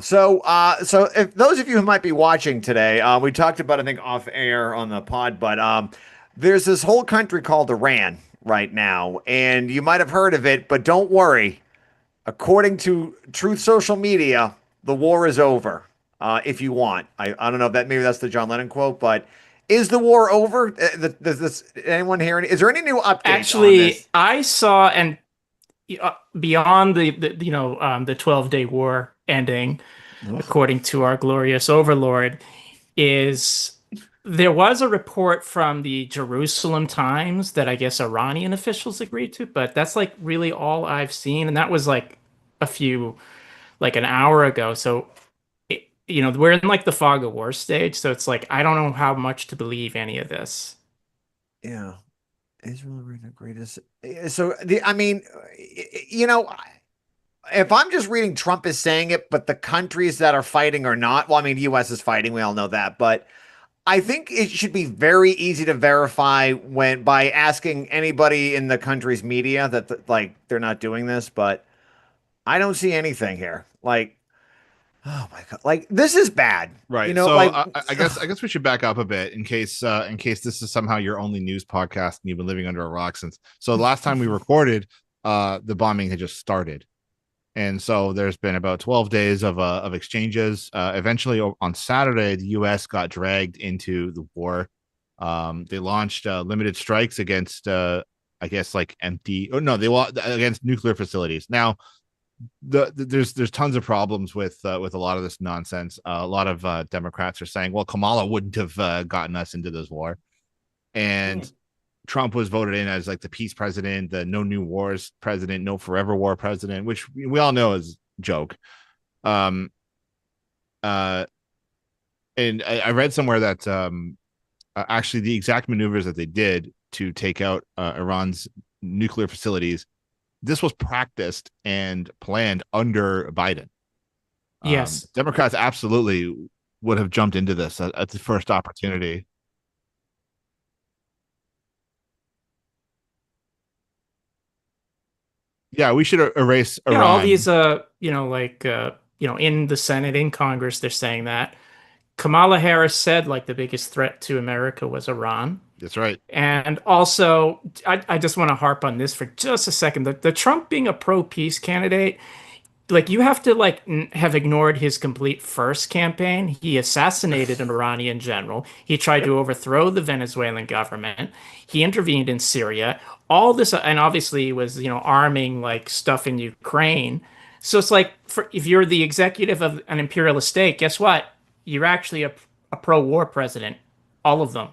So if those of you who might be watching today, we talked about, I think, off air on the pod, but there's this whole country called Iran right now, and you might have heard of it, but don't worry. According to Truth Social Media, the war is over. If you want, I don't know if maybe that's the John Lennon quote, but is the war over? Does this anyone hear any? Is there any new updates on Actually, this? I saw, and beyond the 12-day war ending, according to our glorious overlord, is there was a report from the Jerusalem Times that I guess Iranian officials agreed to, but that's like really all I've seen, and that was like like an hour ago. So we're in like the fog of war stage, so it's like I don't know how much to believe any of this. Yeah. Israel the greatest. So I mean, you know, if I'm just reading Trump is saying it, but the countries that are fighting are not. Well, I mean, the U.S. is fighting. We all know that, but I think it should be very easy to verify when by asking anybody in the country's media that like they're not doing this. But I don't see anything here. Like, oh my God, like this is bad. Right. So Like I guess we should back up a bit in case this is somehow your only news podcast and you've been living under a rock since. So the last time we recorded, the bombing had just started. And so there's been about 12 days of exchanges. Eventually on Saturday, the US got dragged into the war. They launched limited strikes against I guess like empty or no, against nuclear facilities. Now there's tons of problems with a lot of this nonsense. A lot of Democrats are saying, well, Kamala wouldn't have gotten us into this war, and Trump was voted in as like the peace president, the no new wars president, no forever war president, which we all know is a joke. Um, uh, and I read somewhere that actually the exact maneuvers that they did to take out Iran's nuclear facilities, this was practiced and planned under Biden. Yes. Democrats absolutely would have jumped into this at the first opportunity. Yeah, we should erase Iran. Yeah, all these in the Senate, in Congress, they're saying that. Kamala Harris said like the biggest threat to America was Iran. That's right. And also, I just want to harp on this for just a second. The Trump being a pro-peace candidate, like you have to have ignored his complete first campaign. He assassinated an Iranian general. He tried to overthrow the Venezuelan government. He intervened in Syria. All this, and obviously he was arming like stuff in Ukraine. So it's like if you're the executive of an imperialist state, guess what? You're actually a pro-war president. All of them,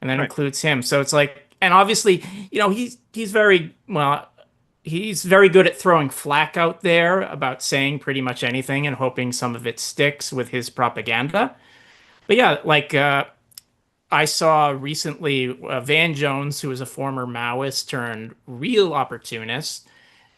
and that includes him. So it's like, and obviously, he's very well. He's very good at throwing flack out there about saying pretty much anything and hoping some of it sticks with his propaganda. But yeah, like I saw recently Van Jones, who was a former Maoist turned real opportunist,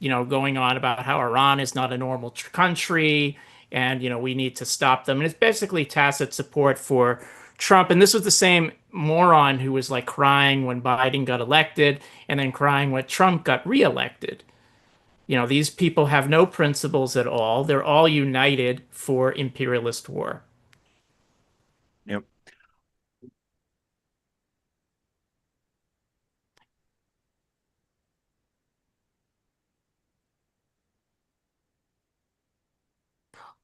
going on about how Iran is not a normal country and, we need to stop them. And it's basically tacit support for Trump. And this was the same moron who was like crying when Biden got elected and then crying when Trump got reelected. These people have no principles at all. They're all united for imperialist war. Yep.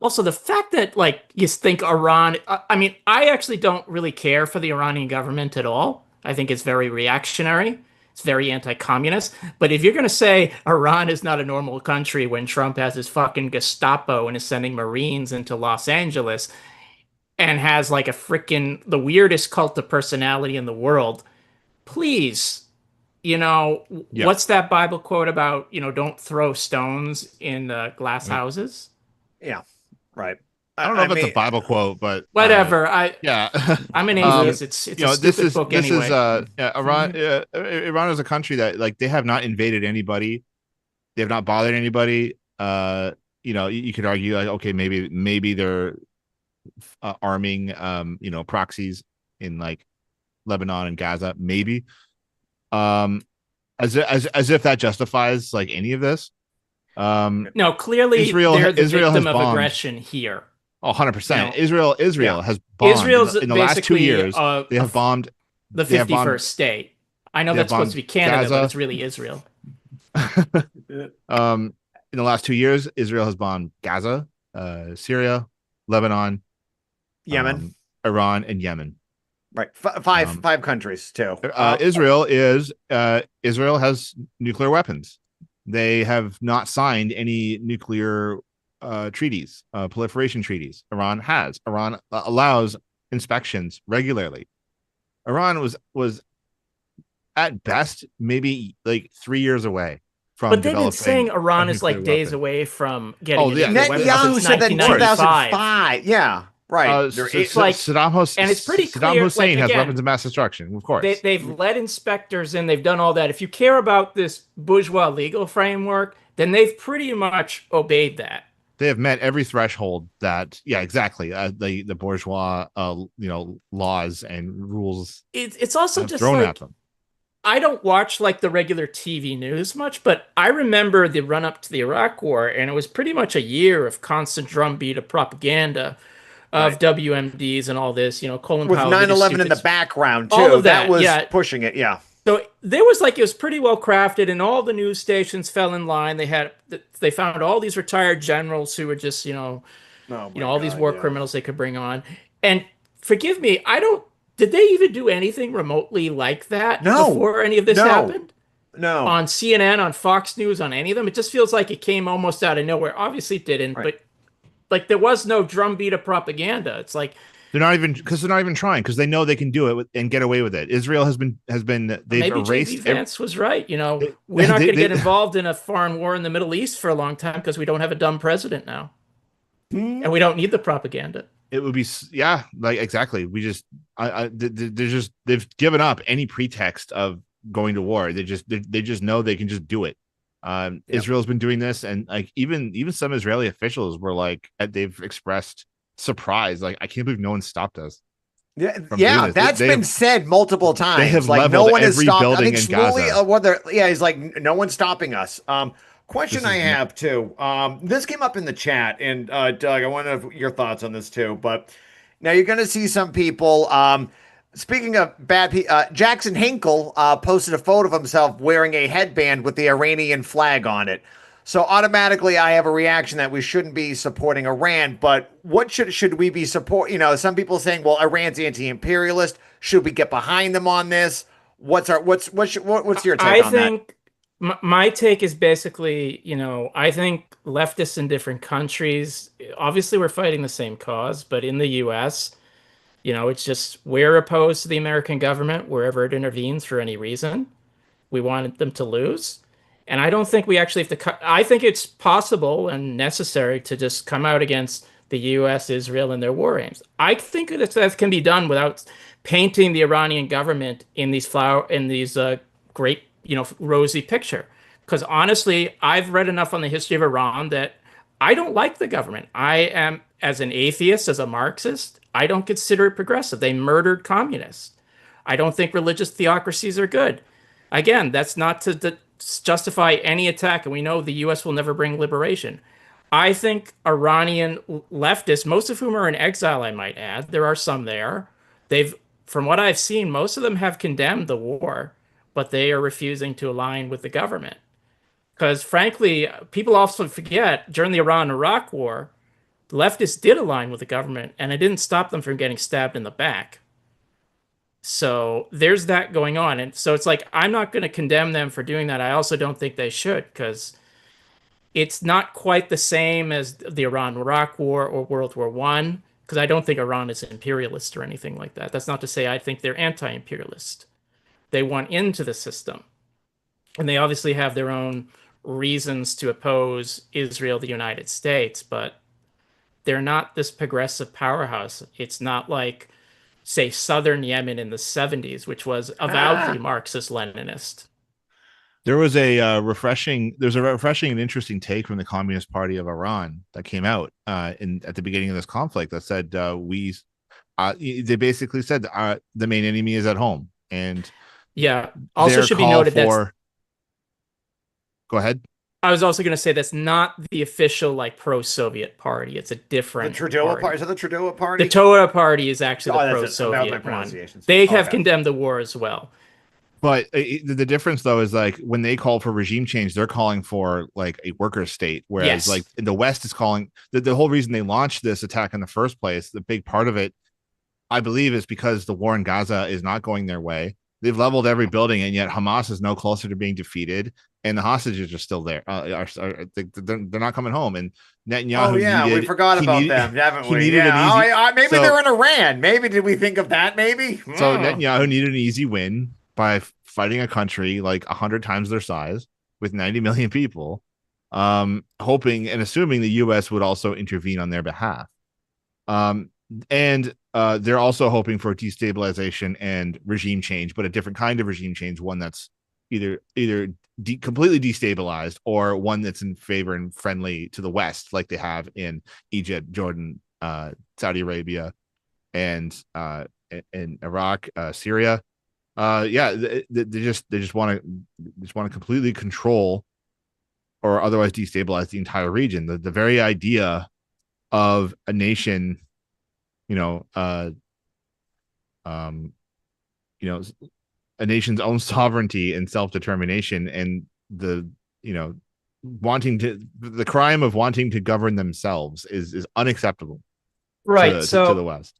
Also, the fact that like you think Iran, I mean, I actually don't really care for the Iranian government at all. I think it's very reactionary. It's very anti-communist. But if you're going to say Iran is not a normal country when Trump has his fucking Gestapo and is sending Marines into Los Angeles and has like the weirdest cult of personality in the world, please Yeah. what's that Bible quote about, don't throw stones in glass Right. houses? Yeah, right. I don't know I if it's a mean, Bible quote, but Whatever. yeah. I'm an um, atheist. It's you a know, this stupid is book this is anyway. Iran. Iran is a country that like they have not invaded anybody. They have not bothered anybody. You could argue like, okay, maybe they're arming proxies in like Lebanon and Gaza, maybe. Um, as if that justifies like any of this. No, clearly they're the Israel has victim of bombed. aggression here. Oh, 100%. Israel yeah. has bombed Israel's in the last 2 basically years. They have bombed. the They have bombed. 51st state. I know They have that's supposed to bombed be Canada, but Gaza. it's really Israel. In the last 2 years, Israel has bombed Gaza, Syria, Lebanon, Yemen, Iran, and Yemen. right? Um, Five countries too. Israel has nuclear weapons. They have not signed any nuclear treaties, proliferation treaties. Iran has. Iran allows inspections regularly. Iran was at best maybe like 3 years away from But they've been developing saying Iran a is like nuclear days weapon. away from getting a yeah, nuclear weapon Netanyahu since said that in 1995. 2005. Yeah, right. It's like, and it's pretty Saddam clear. Hussein Like has again, weapons of mass destruction, of course. they've let inspectors in. They've done all that. If you care about this bourgeois legal framework, then they've pretty much obeyed that. They have met every threshold that, yeah, exactly. The bourgeois, laws and rules It's also have just thrown like at them. I don't watch like the regular TV news much, but I remember the run up to the Iraq War, and it was pretty much a year of constant drumbeat of propaganda of Right. WMDs and all this. Colin With Powell did his 9/11 in the stupid, background too. all of That that. was Yeah. pushing it. Yeah. So there was like it was pretty well crafted, and all the news stations fell in line. They found all these retired generals who were just Oh my all these God, war yeah. criminals they could bring on. And forgive me, I don't. Did they even do anything remotely like that No. before any of this No. happened? No. On CNN, on Fox News, on any of them? It just feels like it came almost out of nowhere. Obviously, it didn't, Right. but like there was no drumbeat of propaganda. It's like They're not even trying because they know they can do it and get away with it. Israel has been they've maybe erased JD Vance was right. They- We're not they- going to they- get involved in a foreign war in the Middle East for a long time because we don't have a dumb president now, and we don't need the propaganda. it would be, yeah, like exactly. We just they've given up any pretext of going to war. They just know they can just do it. Israel's been doing this, and like even some Israeli officials were like they've expressed surprise, like I can't believe no one stopped us. Yeah, from doing this. that's They been have- said multiple times. have like no leveled one has every stopped. I building think in Shmuley, Gaza. he's like no one's stopping us. Question This I is- have too. This came up in the chat, and Doug, I want to know your thoughts on this too. But now you're going to see some people. Speaking of bad people, Jackson Hinkle posted a photo of himself wearing a headband with the Iranian flag on it. So automatically, I have a reaction that we shouldn't be supporting Iran. But what should we be support? Some people saying, well, Iran's anti-imperialist. Should we get behind them on this? What's your take I on that? think my take is basically, I think leftists in different countries, obviously we're fighting the same cause, but in the US, it's just we're opposed to the American government wherever it intervenes for any reason. We want them to lose. And I don't think we actually have to I think it's possible and necessary to just come out against the US, Israel, and their war aims. I think that can be done without painting the Iranian government in these great, rosy picture. Because honestly, I've read enough on the history of Iran that I don't like the government. I am, as an atheist, as a Marxist, I don't consider it progressive. They murdered communists. I don't think religious theocracies are good. Again, that's not to justify any attack, and we know the U.S. will never bring liberation. I think Iranian leftists, most of whom are in exile, I might add, there are some there. From what I've seen, most of them have condemned the war, but they are refusing to align with the government. Because frankly, people often forget during the Iran-Iraq war, the leftists did align with the government, and it didn't stop them from getting stabbed in the back. So there's that going on. And so it's like, I'm not going to condemn them for doing that. I also don't think they should, because it's not quite the same as the Iran-Iraq war or World War I, because I don't think Iran is imperialist or anything like that. That's not to say I think they're anti-imperialist. They want into the system. and they obviously have their own reasons to oppose Israel, the United States, but they're not this progressive powerhouse. It's not like, say, southern Yemen in the 70s, which was avowedly Ah, Marxist Leninist. There's a refreshing and interesting take from the Communist Party of Iran that came out in at the beginning of this conflict that said they basically said the main enemy is at home, and Yeah. Also their should be call noted that's for go ahead. I was also going to say that's not the official like pro-Soviet party. It's a the different Trudeau party. party. Is that the Trudeau The party? Torah party is actually Oh, the that's it. That was my pro-Soviet one. pronunciations. They have Okay. condemned the war as well. But the difference though is like when they call for regime change, they're calling for like a worker state, whereas Yes. like in the West is calling the whole reason they launched this attack in the first place. The big part of it, I believe, is because the war in Gaza is not going their way. They've leveled every building, and yet Hamas is no closer to being defeated, and the hostages are still there. They're not coming home, and Netanyahu Oh yeah, we forgot about them, haven't we? Needed Yeah. an easy, Maybe so, they're in Iran. Maybe did we think of that? Maybe. so Netanyahu needed an easy win by fighting a country like 100 times their size with 90 million people, hoping and assuming the U.S. would also intervene on their behalf. And they're also hoping for destabilization and regime change, but a different kind of regime change, one that's either completely destabilized or one that's in favor and friendly to the West, like they have in Egypt, Jordan, Saudi Arabia, and Iraq, Syria. They just want to completely control or otherwise destabilize the entire region. The very idea of a nation, you know, a nation's own sovereignty and self-determination, and the crime of wanting to govern themselves is unacceptable Right. to the West.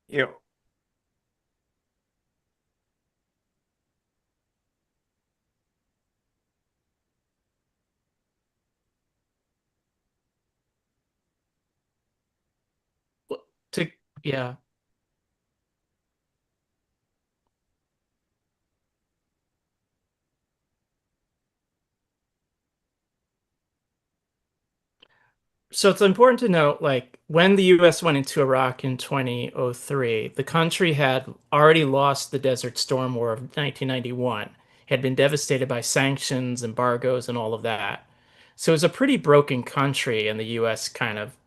You know, to yeah. So it's important to note, like, when the US went into Iraq in 2003, the country had already lost the Desert Storm War of 1991, had been devastated by sanctions, embargoes, and all of that. So it was a pretty broken country, and the US kind of,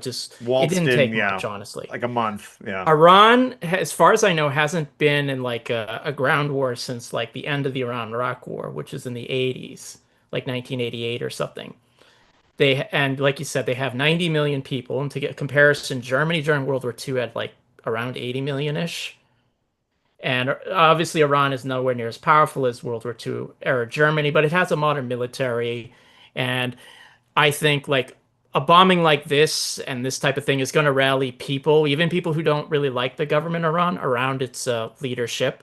just, it waltzed didn't in, take yeah, much, honestly. like a month. Yeah. Iran, as far as I know, hasn't been in like a ground war since like the end of the Iran-Iraq War, which is in the 80s, like 1988 or something. And like you said, they have 90 million people. And to get comparison, Germany during World War II had like around 80 million-ish. And obviously, Iran is nowhere near as powerful as World War II era Germany, but it has a modern military. And I think like a bombing like this and this type of thing is going to rally people, even people who don't really like the government Iran, around its leadership.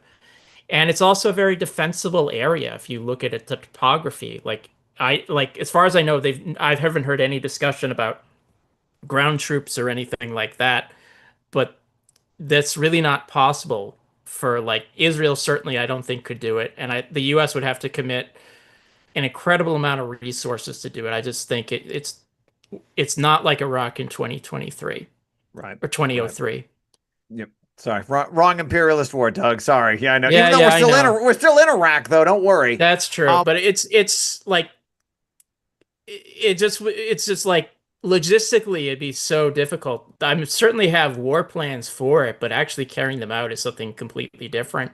And it's also a very defensible area if you look at it, the topography. Like as far as I know, I haven't heard any discussion about ground troops or anything like that, but that's really not possible for like Israel. Certainly, I don't think could do it, and the U.S. would have to commit an incredible amount of resources to do it. I just think it's not like Iraq in 2023 Right. or 2003. Yep. Sorry, wrong imperialist war, Doug. Sorry. Yeah, I know. Yeah, Even though yeah, we're still in Iraq, though. Don't worry. That's true, but it's like it's just like logistically it'd be so difficult. I certainly have war plans for it, but actually carrying them out is something completely different.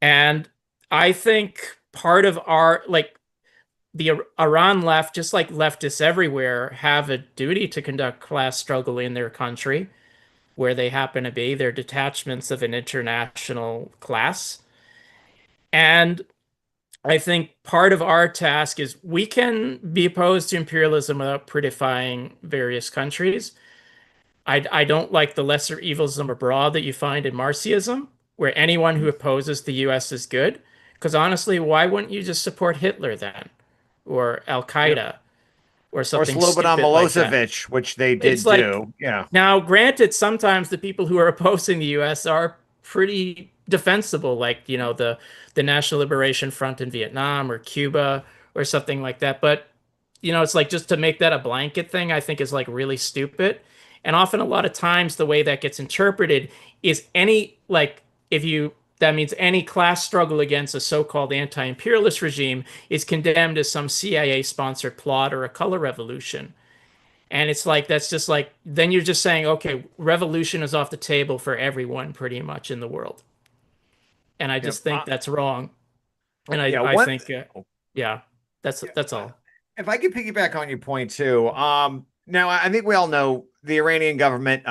And I think part of our like the Iran left, just like leftists everywhere, have a duty to conduct class struggle in their country where they happen to be. They're detachments of an international class. And I think part of our task is we can be opposed to imperialism without prettifying various countries. I don't like the lesser evilism abroad that you find in Marxism, where anyone who opposes the US is good. Because honestly, why wouldn't you just support Hitler then? Or Al Yep. Qaeda or Or something Slobodan stupid like that? Milosevic, which they It's did like, do. Yeah. now, granted, sometimes the people who are opposing the US are pretty defensible, like, the National Liberation Front in Vietnam or Cuba or something like that. But, it's like just to make that a blanket thing, I think is like really stupid. And often a lot of times the way that gets interpreted is if you that means any class struggle against a so-called anti-imperialist regime is condemned as some CIA-sponsored plot or a color revolution. And it's like, that's just like, then you're just saying, okay, revolution is off the table for everyone pretty much in the world. And I Yep. just think that's wrong. And Yeah. I think, yeah, that's Uh, all. if I could piggyback on your point too, now I think we all know the Iranian government,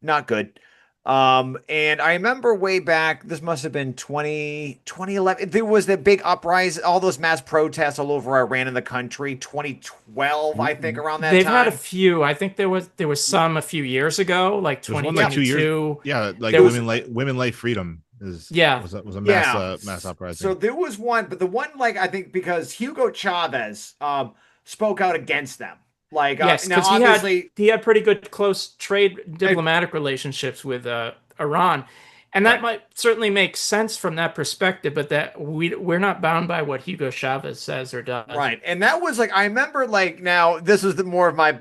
not good. And I remember way back, this must have been 2011. There was the big uprising, all those mass protests all over Iran in the country, 2012, I think, around that They've had a time. few. I think there was some a few years ago, like There's one like 2 years. 2022. Yeah, like There was- women like freedom is Yeah. was a Yeah. mass uprising. So there was one, but the one, like, I think because Hugo Chavez spoke out against them. Like, Yes, now because obviously, he had pretty good close trade diplomatic relationships with Iran, and that Right. might certainly make sense from that perspective. But that we're not bound by what Hugo Chavez says or does. right. And that was like, I remember, like, now this was more of my,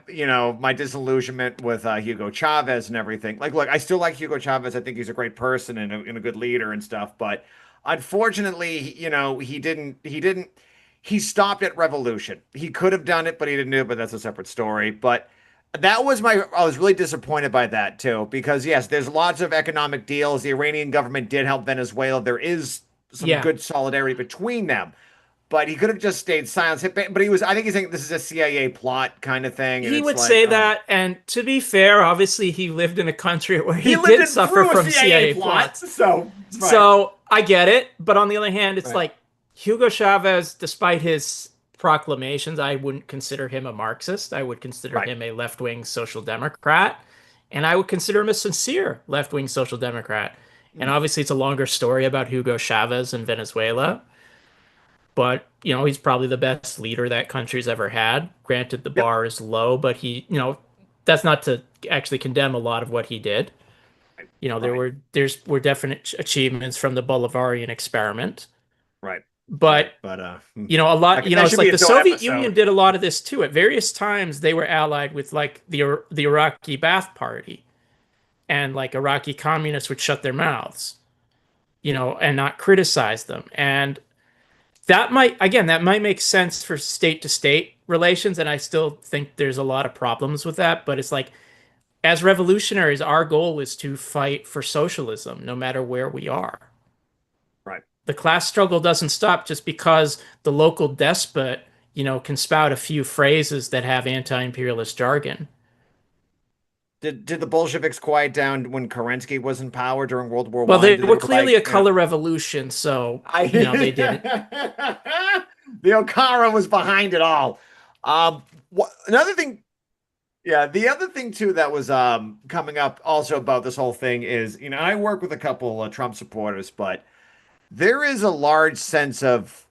my disillusionment with Hugo Chavez and everything. Like, look, I still like Hugo Chavez. I think he's a great person and a good leader and stuff. But unfortunately, he stopped at revolution. He could have done it, but he didn't do it. But that's a separate story. But I was really disappointed by that too, because yes, there's lots of economic deals. The Iranian government did help Venezuela. There is some Yeah. good solidarity between them. But he could have just stayed silent. But I think he's saying this is a CIA plot kind of thing. And He it's would like, say that, and to be fair, obviously he lived in a country where he lived did suffer through a from CIA plot. plots. So, right. So I get it, but on the other hand, it's Right. like Hugo Chavez, despite his proclamations, I wouldn't consider him a Marxist. I would consider Right. him a left-wing social democrat, and I would consider him a sincere left-wing social democrat. And obviously, it's a longer story about Hugo Chavez in Venezuela, but he's probably the best leader that country's ever had. Granted, the bar is low, but that's not to actually condemn a lot of what he did. There were definite achievements from the Bolivarian experiment. Right. But But a lot, that it's should like be the its own Soviet episode. Union did a lot of this too. At various times, they were allied with like the Iraqi Ba'ath Party, and like Iraqi communists would shut their mouths, and not criticize them. And that might make sense for state to state relations, and I still think there's a lot of problems with that. But it's like, as revolutionaries, our goal is to fight for socialism, no matter where we are. Right. The class struggle doesn't stop just because the local despot, can spout a few phrases that have anti-imperialist jargon. Did the Bolsheviks quiet down when Kerensky was in power during World War Well, One? they Did were clearly like, a color revolution, so they didn't. The Okara was behind it all. Another thing, yeah, the other thing too that was coming up also about this whole thing is, I work with a couple of Trump supporters, but there is a large sense of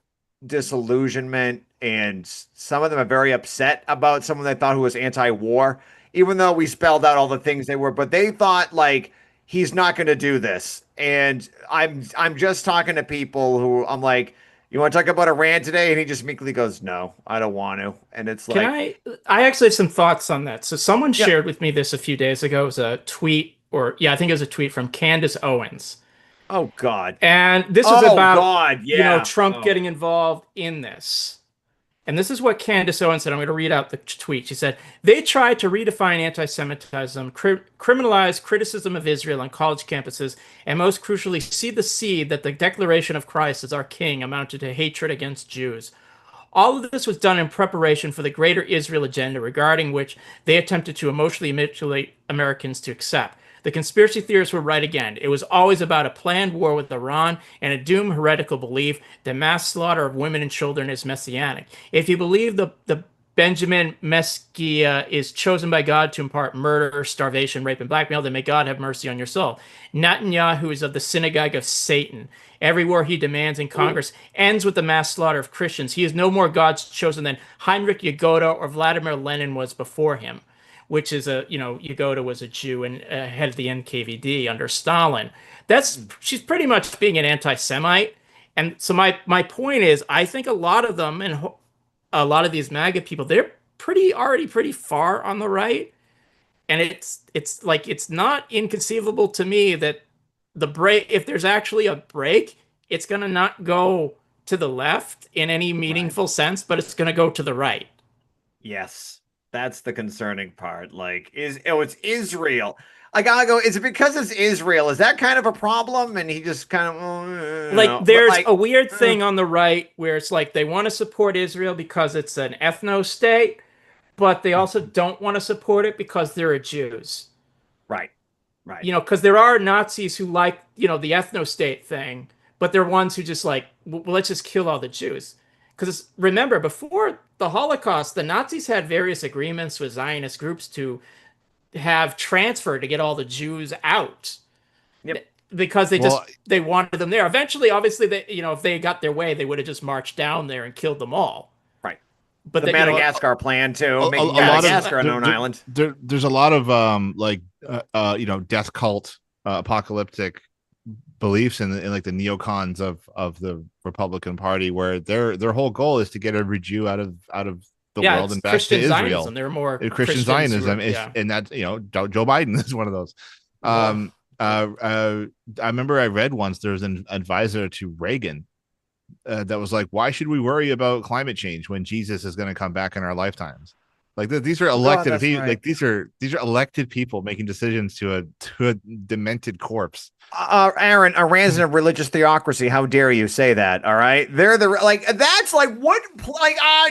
disillusionment, and some of them are very upset about someone they thought who was anti-war, even though we spelled out all the things they were. But they thought, like, he's not going to do this. And I'm just talking to people who I'm like, you want to talk about Iran today? And he just meekly goes, no, I don't want to. And it's like, I actually have some thoughts on that. So someone Yeah. shared with me this a few days ago. It was a tweet, I think it was a tweet from Candace Owens. oh God. And this was about God, yeah. Trump Oh. getting involved in this. And this is what Candace Owens said. I'm going to read out the tweet. She said, they tried to redefine anti-Semitism, criminalize criticism of Israel on college campuses, and most crucially, see the seed that the declaration of Christ as our king amounted to hatred against Jews. All of this was done in preparation for the greater Israel agenda, regarding which they attempted to emotionally manipulate Americans to accept. The conspiracy theorists were right again. It was always about a planned war with Iran and a doomed heretical belief that mass slaughter of women and children is messianic. If you believe the Benjamin Mesquia is chosen by God to impart murder, starvation, rape, and blackmail. Then may God have mercy on your soul. Netanyahu is of the synagogue of Satan. Every war he demands in Congress ends with the mass slaughter of Christians. He is no more God's chosen than Heinrich Yagoda or Vladimir Lenin was before him, which is Yagoda was a Jew and head of the NKVD under Stalin. She's pretty much being an anti-Semite. And so my point is, I think a lot of them and a lot of these MAGA people, they're already pretty far on the right, and it's not inconceivable to me that the break, if there's actually a break, it's gonna not go to the left in any meaningful sense, but it's gonna go to the right. Yes, that's the concerning part. Like, it's Israel. I gotta go. Is it because it's Israel? Is that kind of a problem? And he just kind of like there's a weird thing on the right where it's like they want to support Israel because it's an ethno state, but they also don't want to support it because there are Jews. Right. Because there are Nazis who like, the ethno state thing, but they're ones who just like, well, let's just kill all the Jews. Because remember, before the Holocaust, the Nazis had various agreements with Zionist groups to have transfer to get all the Jews out. Yep. Because they wanted them there. Eventually, obviously, if they got their way, they would have just marched down there and killed them all. Right. But the Madagascar plan too, making Madagascar a known island. There's a lot of death cult, apocalyptic beliefs in like the neocons of the Republican Party, where their whole goal is to get every Jew out of the world and back to Israel. Zionism. They're more Christian Zionism and that Joe Biden is one of those. I remember I read once there was an advisor to Reagan that was like, why should we worry about climate change when Jesus is going to come back in our lifetimes? Like these are elected people. Right. Like these are elected people making decisions to a demented corpse. Aaron, Iran's a religious theocracy. How dare you say that? All right, they're that's like what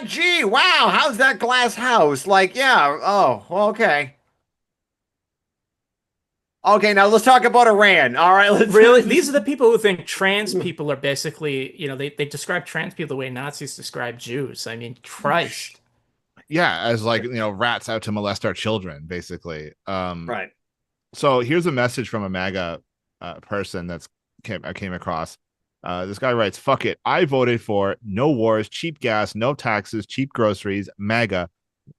gee, wow, how's that glass house? Like, yeah, oh, okay. Okay, now let's talk about Iran. All right, really, these are the people who think trans people are basically, they describe trans people the way Nazis describe Jews. I mean, Christ. Yeah, as like, rats out to molest our children, basically. Right. So here's a message from a MAGA person I came across. This guy writes, "Fuck it. I voted for no wars, cheap gas, no taxes, cheap groceries, MAGA.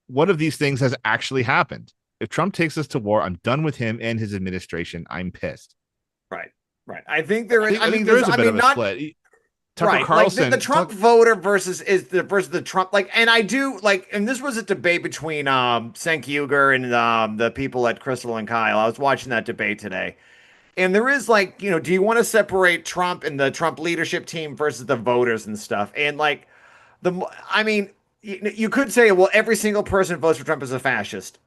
What of these things has actually happened? If Trump takes us to war, I'm done with him and his administration. I'm pissed." Right. I think there is. I think there is a bit of a split. Tucker Carlson, like the Trump voter versus the Trump, and I do and this was a debate between Cenk Uygur and the people at Crystal and Kyle. I was watching that debate today, and there is do you want to separate Trump and the Trump leadership team versus the voters and stuff? And you could say, well, every single person who votes for Trump is a fascist.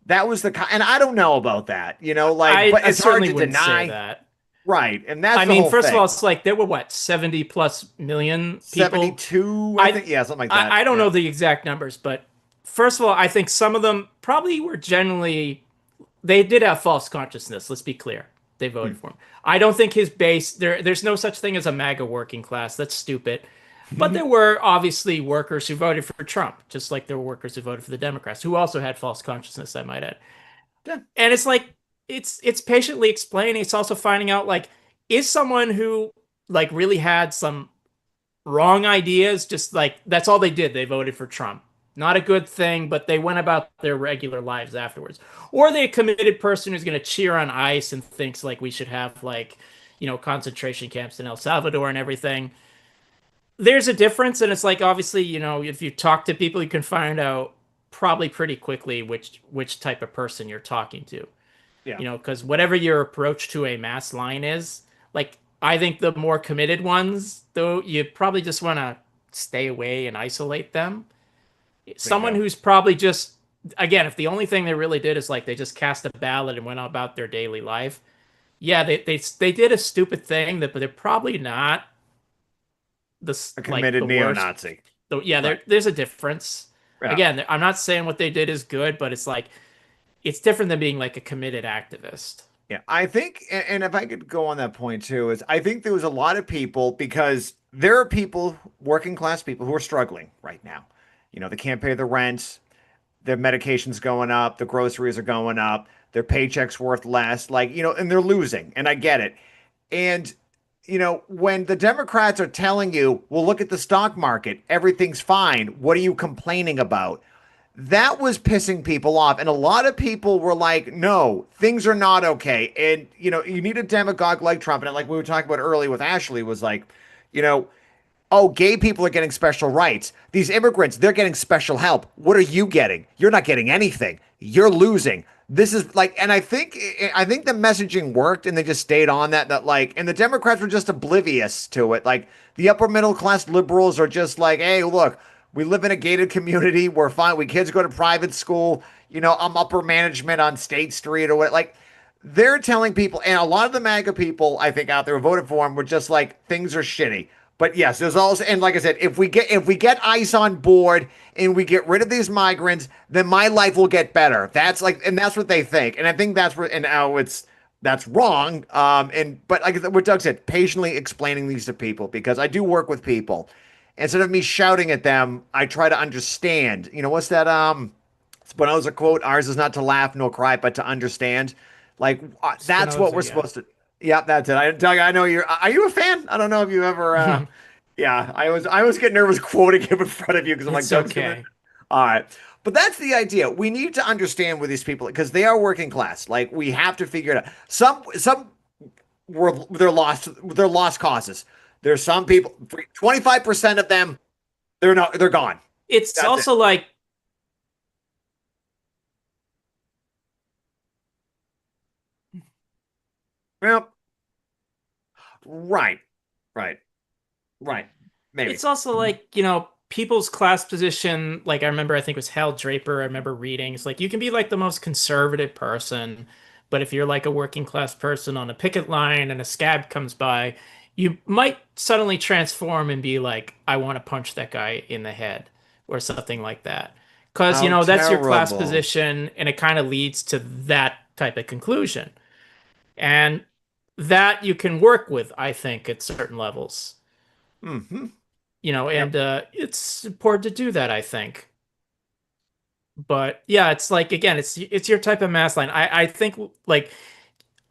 That was and I don't know about that, but it's hard to deny that. Right, and that's first of all, it's like there were 70 plus million people. 72, I think, yeah, something like that. I don't know the exact numbers, but first of all, I think some of them probably were generally, they did have false consciousness. Let's be clear, they voted for him. I don't think his base there's no such thing as a MAGA working class. That's stupid. But there were obviously workers who voted for Trump, just like there were workers who voted for the Democrats, who also had false consciousness, I might add. Yeah. And it's like, it's patiently explaining. It's also finding out, is someone who really had some wrong ideas, just that's all they did. They voted for Trump. Not a good thing, but they went about their regular lives afterwards. Or they a committed person who's going to cheer on ICE and thinks we should have concentration camps in El Salvador and everything. There's a difference, and it's obviously, if you talk to people, you can find out probably pretty quickly which type of person you're talking to. Yeah. Because whatever your approach to a mass line is, I think the more committed ones, though, you probably just want to stay away and isolate them. Someone who's probably just, again, if the only thing they really did is they just cast a ballot and went about their daily life. Yeah, they did a stupid thing but they're probably not a committed neo-Nazi. So yeah, there's a difference. Yeah. Again, I'm not saying what they did is good, but it's it's different than being a committed activist. Yeah, I think, and if I could go on that point too, is I think there was a lot of people, because there are people, working class people, who are struggling right now. They can't pay the rent, their medication's going up, the groceries are going up, their paycheck's worth less, and they're losing. And I get it. And when the Democrats are telling you, well, look at the stock market, everything's fine, what are you complaining about? That was pissing people off. And a lot of people were like, no, things are not okay. And, you need a demagogue like Trump. And like we were talking about earlier with Ashley, was like, you know, oh, gay people are getting special rights. These immigrants, they're getting special help. What are you getting? You're not getting anything. You're losing. This is like, and I think the messaging worked, and they just stayed on that like, and the Democrats were just oblivious to it. Like the upper middle class liberals are just like, hey, look, we live in a gated community. We're fine. We kids go to private school. I'm upper management on State Street or what. Like they're telling people, and a lot of the MAGA people I think out there who voted for him were just like, things are shitty. But yes, there's also, and like I said, if we get ICE on board and we get rid of these migrants, then my life will get better. That's like, and that's what they think, and I think that's where, and now that's wrong. But like what Doug said, patiently explaining these to people, because I do work with people. Instead of me shouting at them, I try to understand. What's that? Spinoza quote: "Ours is not to laugh nor cry, but to understand." Like that's what Spinoza, we're yeah. supposed to. Yeah, that's it. Doug, I know you're. Are you a fan? I don't know if you ever. Yeah, I was getting nervous quoting him in front of you because I'm like, It's Doug's okay. all right. But that's the idea. We need to understand with these people because they are working class. Like we have to figure it out. Some were they're lost causes. There's some people, 25% of them, they're gone. It's That's it. also like Well, right, right, right. Maybe. it's also like, people's class position. Like I remember, I think it was Hal Draper. I remember reading. It's like you can be like the most conservative person, but if you're like a working class person on a picket line and a scab comes by, you might suddenly transform and be like, I want to punch that guy in the head or something like that. Because, How that's your class terrible. position, and it kind of leads to that type of conclusion. And that you can work with, I think, at certain levels. Hmm. And Yep. it's important to do that, I think. But yeah, it's like again, it's your type of mass line. I think like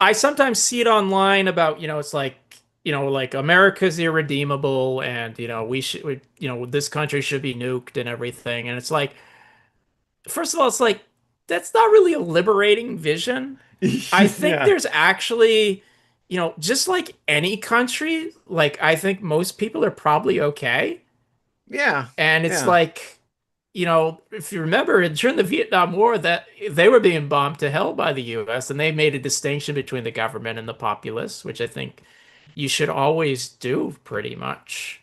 I sometimes see it online about, it's like, like America's irredeemable, and this country should be nuked and everything. And it's like, first of all, it's like that's not really a liberating vision. I think Yeah. there's actually, just like any country, like I think most people are probably okay. Yeah. And it's Yeah. like, if you remember during the Vietnam War, that they were being bombed to hell by the US, and they made a distinction between the government and the populace, which I think you should always do pretty much.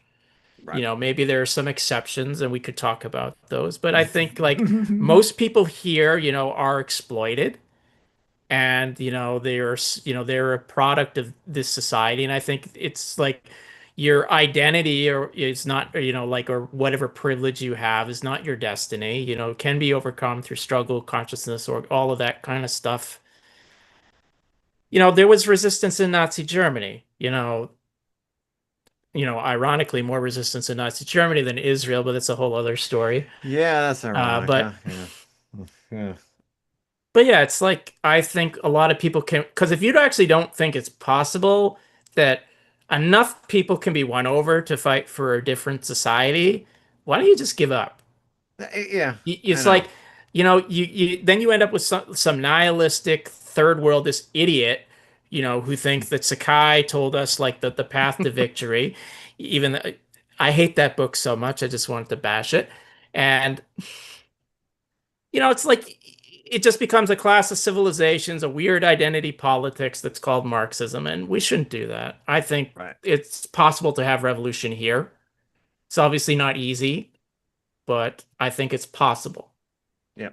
Right. Maybe there are some exceptions and we could talk about those, but I think like most people here, are exploited, and they're a product of this society. And I think it's like your identity or is not, like, or whatever privilege you have is not your destiny. It can be overcome through struggle, consciousness, or all of that kind of stuff. There was resistance in Nazi Germany. Ironically, more resistance in Nazi Germany than Israel, but that's a whole other story. Yeah, that's ironic, huh? But Yeah. Yeah. yeah, it's like I think a lot of people can, because if you actually don't think it's possible that enough people can be won over to fight for a different society, why don't you just give up? Yeah, I It's know. like, you then you end up with some nihilistic third worldist idiot, who thinks that Sakai told us like the path to victory. Even I hate that book so much, I just wanted to bash it. And it's like it just becomes a class of civilizations, a weird identity politics that's called Marxism, and we shouldn't do that. I think Right. it's possible to have revolution here. It's obviously not easy, but I think it's possible. Yeah.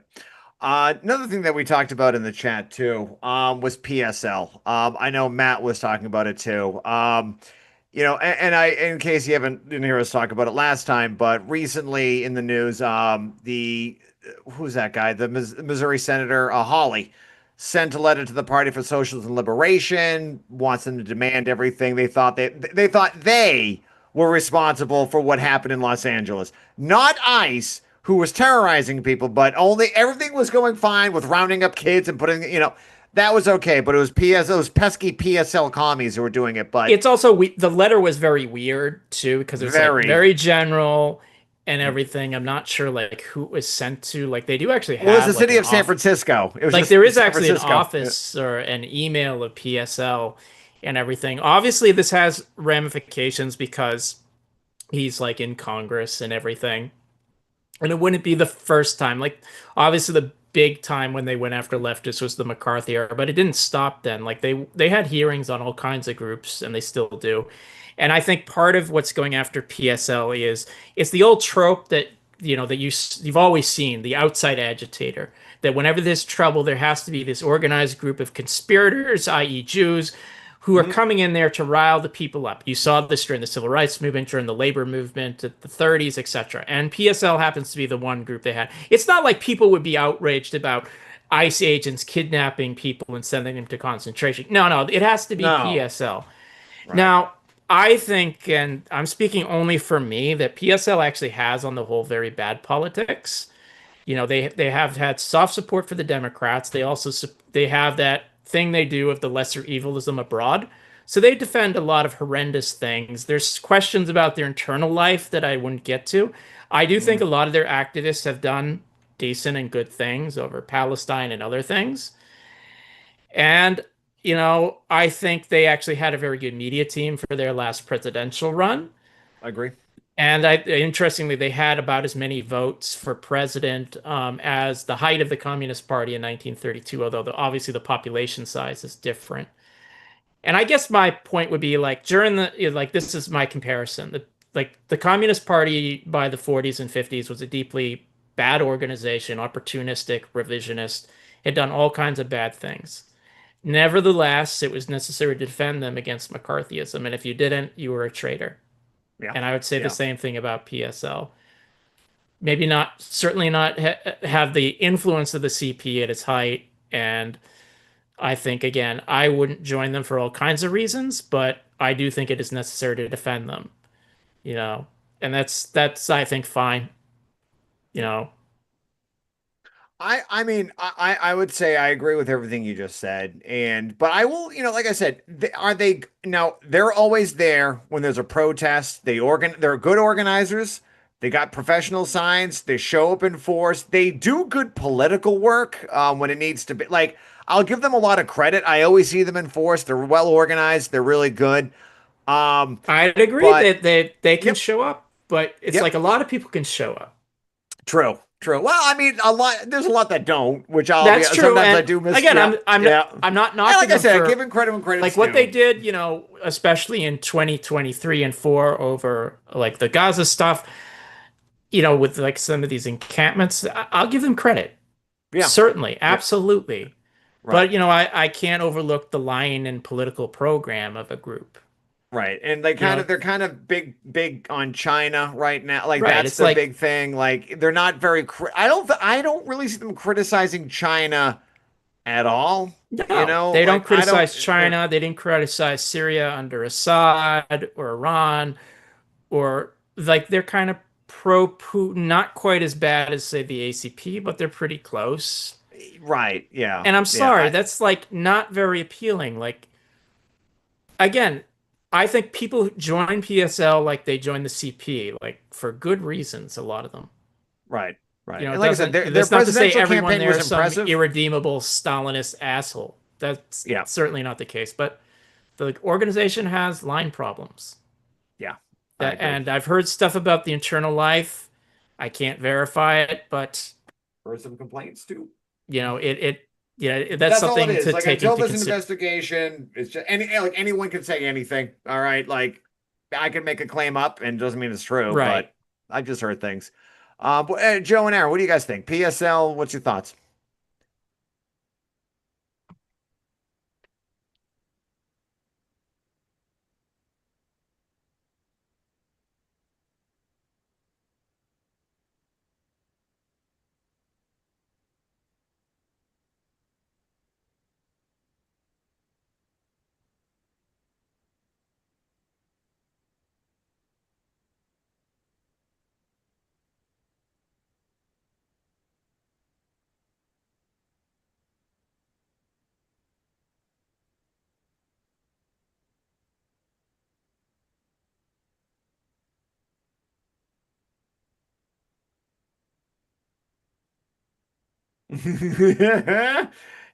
Another thing that we talked about in the chat too, was PSL. I know Matt was talking about it too. And I, in case you didn't hear us talk about it last time, but recently in the news, the who's that guy? The Missouri Senator Hawley sent a letter to the Party for Socialism and Liberation, wants them to demand everything. They thought they were responsible for what happened in Los Angeles, not ICE, who was terrorizing people, but only everything was going fine with rounding up kids and putting, that was okay. But it was those pesky PSL commies who were doing it. But It's also the letter was very weird too because it was like very very general and everything. I'm not sure like who it was sent to. Like they do actually well, it was the have like city an of San off Francisco. It was like just there is San actually an Francisco. Yeah. office or an email of PSL and everything. Obviously, this has ramifications because he's like in Congress and everything. And it wouldn't be the first time. Like, obviously, the big time when they went after leftists was the McCarthy era, but it didn't stop then. Like, they had hearings on all kinds of groups, and they still do. And I think part of what's going after PSL is it's the old trope that that you've always seen, the outside agitator. That whenever there's trouble, there has to be this organized group of conspirators, i.e., Jews, who are coming in there to rile the people up. You saw this during the civil rights movement, during the labor movement, at the 30s, etc. And PSL happens to be the one group they had. It's not like people would be outraged about ICE agents kidnapping people and sending them to concentration. No, no, it has to be No, PSL. right. Now, I think, and I'm speaking only for me, that PSL actually has, on the whole, very bad politics. They have had soft support for the Democrats. They have that thing they do of the lesser evilism abroad. So they defend a lot of horrendous things. There's questions about their internal life that I wouldn't get to. I do think a lot of their activists have done decent and good things over Palestine and other things. And I think they actually had a very good media team for their last presidential run. I agree. And interestingly, they had about as many votes for president as the height of the Communist Party in 1932, although obviously the population size is different. And I guess my point would be like during this is my comparison. The Communist Party by the 40s and 50s was a deeply bad organization, opportunistic, revisionist, had done all kinds of bad things. Nevertheless, it was necessary to defend them against McCarthyism, and if you didn't, you were a traitor. Yeah. And I would say the Yeah. same thing about PSL. Maybe not, certainly not have the influence of the CP at its height. And I think, again, I wouldn't join them for all kinds of reasons, but I do think it is necessary to defend them, you know, and that's I think, fine, you know. I mean I would say I agree with everything you just said, but I will, like I said, are they now, they're always there when there's a protest. They're good organizers. They got professional signs. They show up in force. They do good political work when it needs to be. Like, I'll give them a lot of credit. I always see them in force. They're well organized. They're really good. Um, I'd agree but that they can yep, show up, but it's yep. like a lot of people can show up. True, true. Well, I mean, a lot. There's a lot that don't, which I'll be. That's true. Sometimes I And do miss. again, Yeah, yeah. I'm not And knocking like I them said, for giving credit when credit's like what they due. did, especially in 2023 and 4 over like the Gaza stuff, with like some of these encampments. I'll give them credit. Yeah, Certainly, yeah, absolutely. right, But I can't overlook the line and political program of a group. right. And You know, they're kind of big on China right now. Like, right. that's It's their like big thing. Like, they're not very. I don't really see them criticizing China at all. no, they don't Like, I don't. criticize China. They didn't criticize Syria under Assad or Iran or like they're kind of pro Putin, not quite as bad as say the ACP, but they're pretty close. Right. Yeah. And I'm Yeah. sorry, that's like not very appealing. Like again, I think people join PSL like they join the CP, like for good reasons, a lot of them. Right. Right. It And like I said, doesn't, their that's not to say presidential everyone campaign there was is some impressive. irredeemable Stalinist asshole. That's Yeah. certainly not the case, but the organization has line problems. Yeah. I agree. And I've heard stuff about the internal life. I can't verify it, but Heard some complaints too. it yeah, But that's that's all it something is. to Like, take until into there's an consideration. investigation, it's just like anyone can say anything. All right, like, I can make a claim up, and it doesn't mean it's true. Right. But I've just heard things. Joe and Aaron, what do you guys think? PSL, what's your thoughts?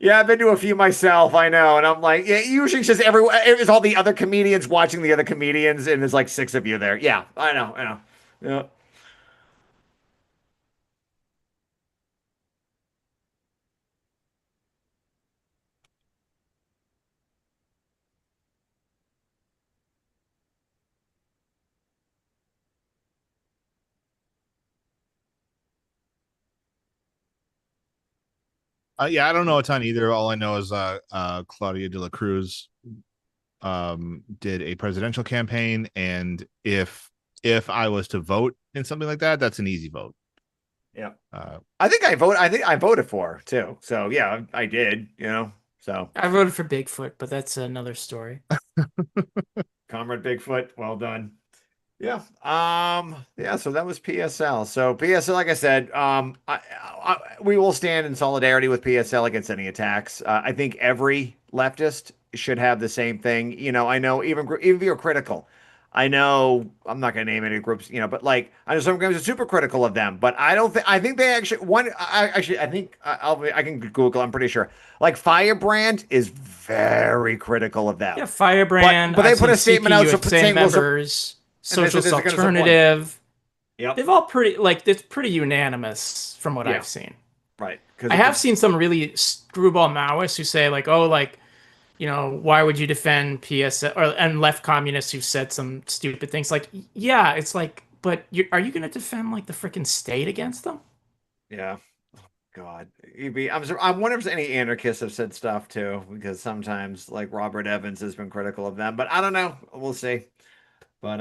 Yeah, I've been to a few myself. I know, and I'm like, yeah. Usually, it's just everyone. It's all the other comedians watching the other comedians, and there's like 6 of you there. Yeah, I know. I know. Yeah. Yeah, I don't know a ton either. All I know is Claudia de la Cruz did a presidential campaign, and if I was to vote in something like that, that's an easy vote. Yeah. Uh, I think I vote. I think I voted for her, too. So yeah, I did. So I voted for Bigfoot, but that's another story. Comrade Bigfoot, well done. Yeah. Yeah, so that was PSL. So PSL, like I said, we will stand in solidarity with PSL against any attacks. I think every leftist should have the same thing. I know even if you're critical, I know I'm not going to name any groups, but like I know some groups are super critical of them, but I don't think I think they actually I think I can Google. I'm pretty sure like Firebrand is very critical of them. Yeah, Firebrand. But they I've put seen a statement out CPUSA saying, well, members, and they said Socialist they're going to support. Alternative. Yep. They've all it's pretty unanimous from what Yeah. I've seen. Right. I have seen some really screwball Maoists who say like, oh, like, why would you defend PSL and left communists who said some stupid things? Like, yeah, it's like, but are you going to defend like the freaking state against them? Yeah. Oh, God. I wonder if any anarchists have said stuff too, because sometimes like Robert Evans has been critical of them, but I don't know. We'll see. But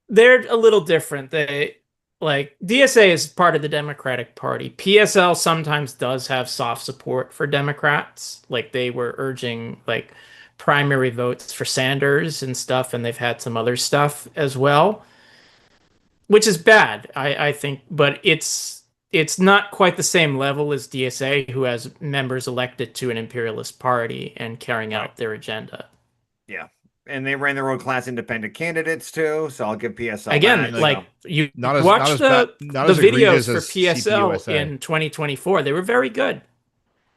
They're a little different. They like DSA is part of the Democratic Party. PSL sometimes does have soft support for Democrats. Like they were urging like primary votes for Sanders and stuff, and they've had some other stuff as well, which is bad, I think, but it's not quite the same level as DSA, who has members elected to an imperialist party and carrying out their agenda. yeah. And they ran their own class independent candidates too, so I'll give PSL Again, that. like you not watch as the not as videos egregious for as PSL CPUSA. in 2024, they were very good.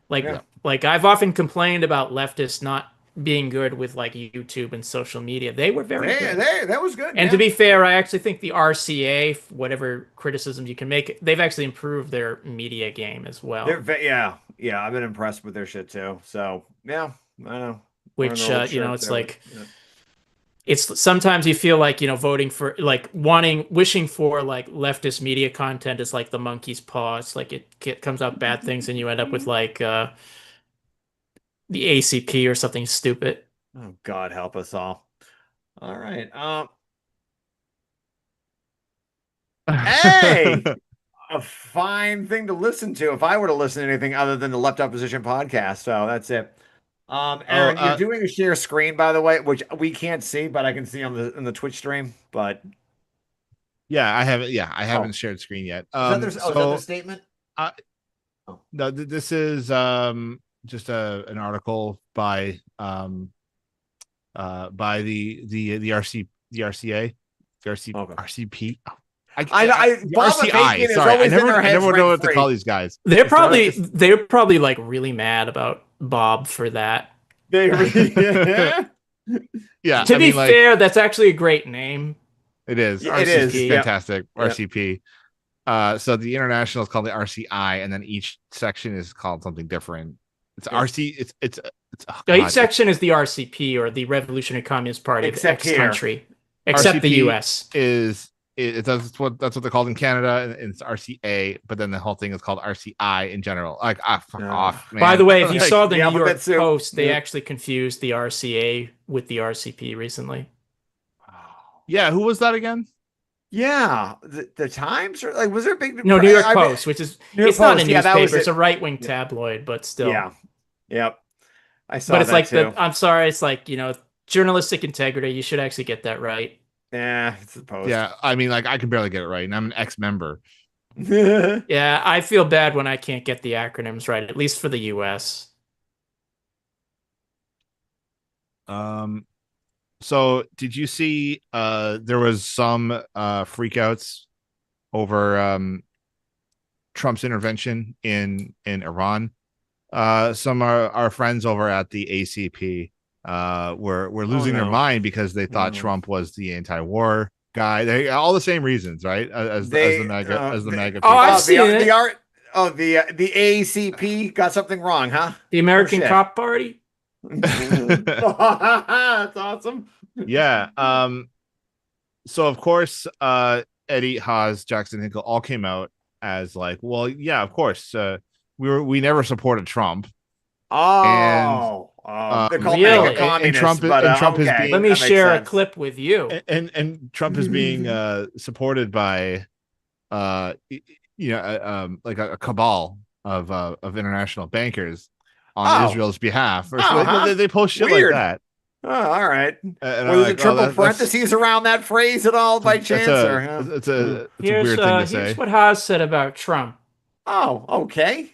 Like Yeah. like I've often complained about leftists not being good with like YouTube and social media. They were very good. That was good. And yeah. to be fair, I actually think the RCA, whatever criticism you can make, they've actually improved their media game as well. Yeah, I've been impressed with their shit too. So yeah, I know. Which it's like yeah. it's sometimes you feel like voting for like wishing for like leftist media content is like the monkey's paw. It's like it comes out bad things and you end up with like the ACP or something stupid. Oh God, help us all. All right. Hey, a fine thing to listen to if I were to listen to anything other than the Left Opposition podcast. So that's it. Aaron, you're doing a share screen, by the way, which we can't see, but I can see on the Twitch stream. But I haven't shared screen yet. is that their statement? No, this is just an article by the RCA, the RCP. Bob RCI. Sorry, I never know what to call these guys. They're probably like really mad about Bob for that. Yeah. To be fair, that's actually a great name. It is. Yeah, RCP, it is. fantastic. Yep. RCP. So the international is called the RCI, and then each section is called something different. It's RC. It's each section is the RCP, or the Revolutionary Communist Party of X country, except the US. That's what they're called in Canada, and it's RCA. But then the whole thing is called RCI in general. Like fuck off, man. By the way, if you saw the New York soup. Post, they actually confused the RCA with the RCP recently. Yeah, who was that again? Yeah, the Times, or like, was there a big? No, New York Post, which is it's not a newspaper; it's a right-wing Yeah. tabloid, but still. Yeah. Yep. I saw. But it's that like too. I'm sorry, it's like journalistic integrity. You should actually get that right. Yeah, it's the Post. Yeah, I mean, like I can barely get it right, and I'm an ex-member. Yeah, I feel bad when I can't get the acronyms right, at least for the US. So did you see there was some freakouts over Trump's intervention in Iran? Some of our friends over at the ACP were losing their mind because they thought Trump was the anti-war guy. They all the same reasons, right? As the MAGA Oh, people. I've seen it. The AACP got something wrong, huh? The American shit. Cop Party. That's awesome. Yeah. So of course, Eddie Haas, Jackson Hinkle all came out as like, well, yeah, of course, we never supported Trump. Oh, they're called Really? MAGA communists, Trump but is okay, being- Let me that makes share a sense. clip with you. and Trump is being supported by like a cabal of international bankers on Oh. Israel's behalf. Or Oh, huh? they post shit Weird. like that. Oh, all right. And Was I'm there like, triple that's parentheses around that phrase at all by that's chance? a Or, it's a Here's weird thing to say. here's what Haas said about Trump. Oh, okay.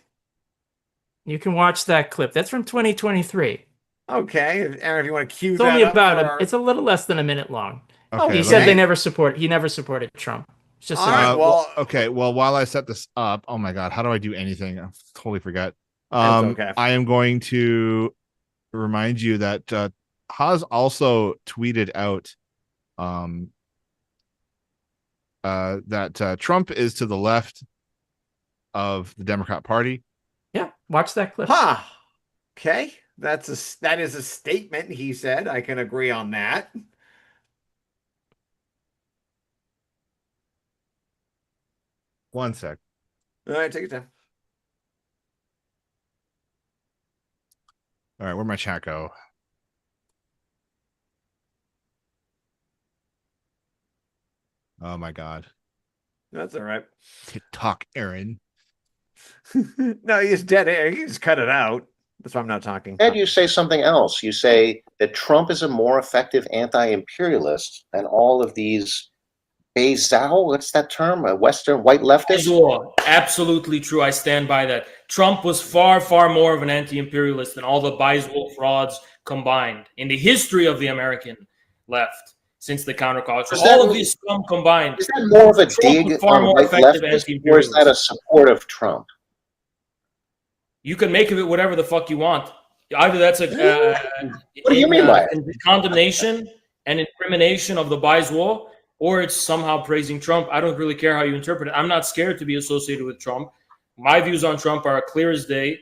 You can watch that clip. That's from 2023. Okay. Aaron, if you want to cue It's that only up about for our- it's a little less than a minute long. Okay, He let said me- he never supported Trump. It's just All right, okay. Well, while I set this up, oh my god, how do I do anything? I totally forgot. That's okay. I am going to remind you that Haas also tweeted out that Trump is to the left of the Democrat Party. yeah, watch that clip. Huh. Okay. That is a statement, he said. I can agree on that. One sec. All right, take your time. All right, where'd my chat go? Oh my god. That's all right. TikTok, Aaron. No, he's dead air. You can just cut it out. That's why I'm not talking. Instead, you say something else. You say that Trump is a more effective anti-imperialist than all of these Bezal, what's that term? A Western white leftist? Absolutely true. I stand by that. Trump was far, far more of an anti-imperialist than all the Beisel frauds combined in the history of the American left since the counterculture. All of these scum combined. Is that more of a Trump dig was far on more white effective leftists, or is that a support of Trump? You can make of it whatever the fuck you want. Either that's What do you mean by it? condemnation and incrimination of the Beisel, or it's somehow praising Trump. I don't really care how you interpret it. I'm not scared to be associated with Trump. My views on Trump are clear as day.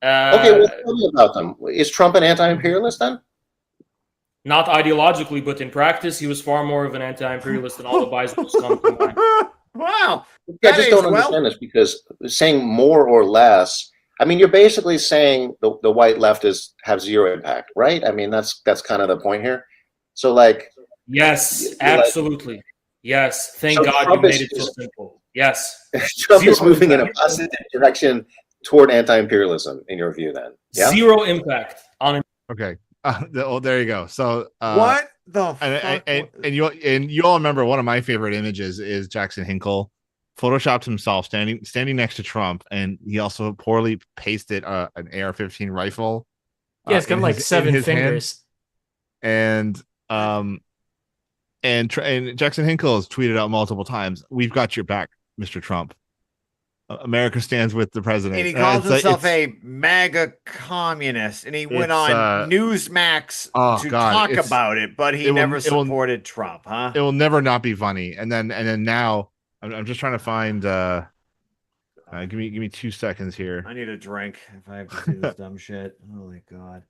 Okay, well, tell me about them. Is Trump an anti-imperialist then? Not ideologically, but in practice, he was far more of an anti-imperialist than all the Beisel scum combined. Wow. I just don't understand this, because saying more or less, I mean, you're basically saying the white leftists have zero impact, right? I mean, that's kind of the point here. So, like, yes, absolutely. Yes, thank So God Trump you made is- it so simple. Yes, Trump is Zero moving in a impact. positive direction toward anti-imperialism, in your view, then. Yeah. Zero impact on. Okay. There you go. So What the fuck? and you all remember one of my favorite images is Jackson Hinkle photoshopped himself standing next to Trump, and he also poorly pasted an AR-15 rifle. Yeah, it's got in like his- in 7 his hand. fingers. And Jackson Hinkle has tweeted out multiple times, "We've got your back, Mr. Trump. America stands with the president." And he calls It's like- himself it's- a MAGA communist, and he went It's, on Newsmax oh, to God, talk it's- about it, but he it will- never it will- supported Trump, huh? It will never not be funny. And then now I'm just trying to find. Give me 2 seconds here. I need a drink if I have to see this dumb shit. Holy God.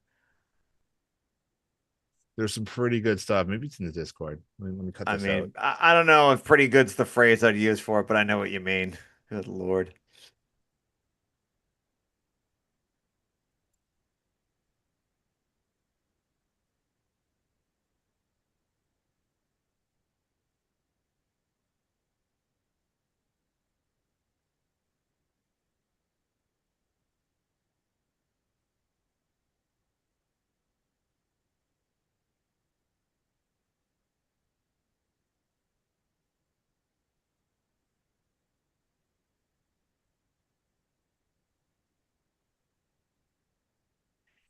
There's some pretty good stuff. Maybe it's in the Discord. Let me cut I this mean, out. I don't know if pretty good's the phrase I'd use for it, but I know what you mean. Good Lord.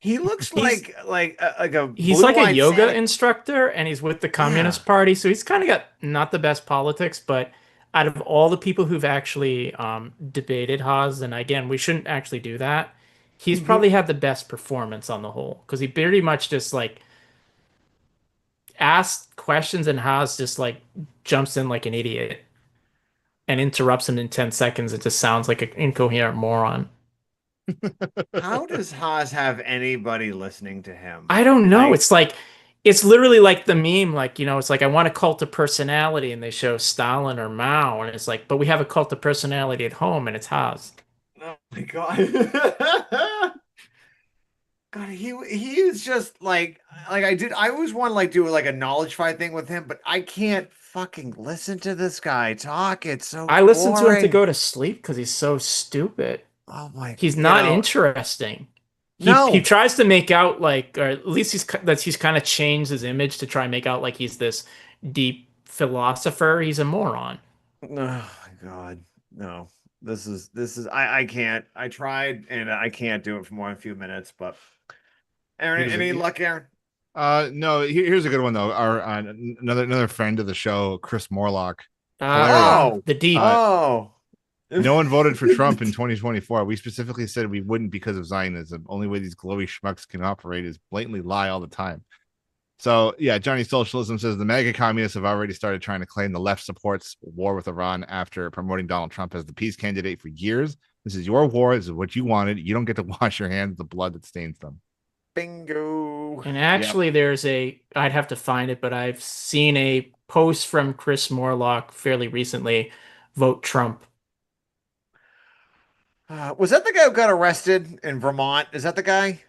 He looks He's- like a He's like a blue-eyed yoga Santa. instructor, and he's with the Communist Party, so he's kind of got not the best politics. But out of all the people who've actually debated Haas, and again, we shouldn't actually do that. He's probably had the best performance on the whole because he pretty much just like asks questions, and Haas just like jumps in like an idiot and interrupts him in 10 seconds. It just sounds like an incoherent moron. How does Haas have anybody listening to him? I don't know. Like- It's like it's literally like the meme, like, it's like I want a cult of personality and they show Stalin or Mao, and it's like, but we have a cult of personality at home and it's Haas. Oh my god. God, he is just like I always want to like do like a knowledge fight thing with him, but I can't fucking listen to this guy talk. It's so I listen to him to boring. go to sleep because he's so stupid. Oh my, He's not interesting. No. He tries to make out like, or at least he's kind of changed his image to try and make out like he's this deep philosopher. He's a moron. Oh my god. No. This is I can't. I tried and I can't do it for more than a few minutes, but Aaron, Here's a- any luck, Aaron? No. Here's a good one though. Our another friend of the show, Chris Morlock. Oh. The deep. Oh. No one voted for Trump in 2024. We specifically said we wouldn't because of Zionism. Only way these glowy schmucks can operate is blatantly lie all the time. So yeah, Johnny Socialism says the MAGA communists have already started trying to claim the left supports war with Iran after promoting Donald Trump as the peace candidate for years. This is your war. This is what you wanted. You don't get to wash your hands of the blood that stains them. Bingo. And actually, I'd have to find it, but I've seen a post from Chris Morlock fairly recently. Vote Trump. Was that the guy who got arrested in Vermont? Is that the guy?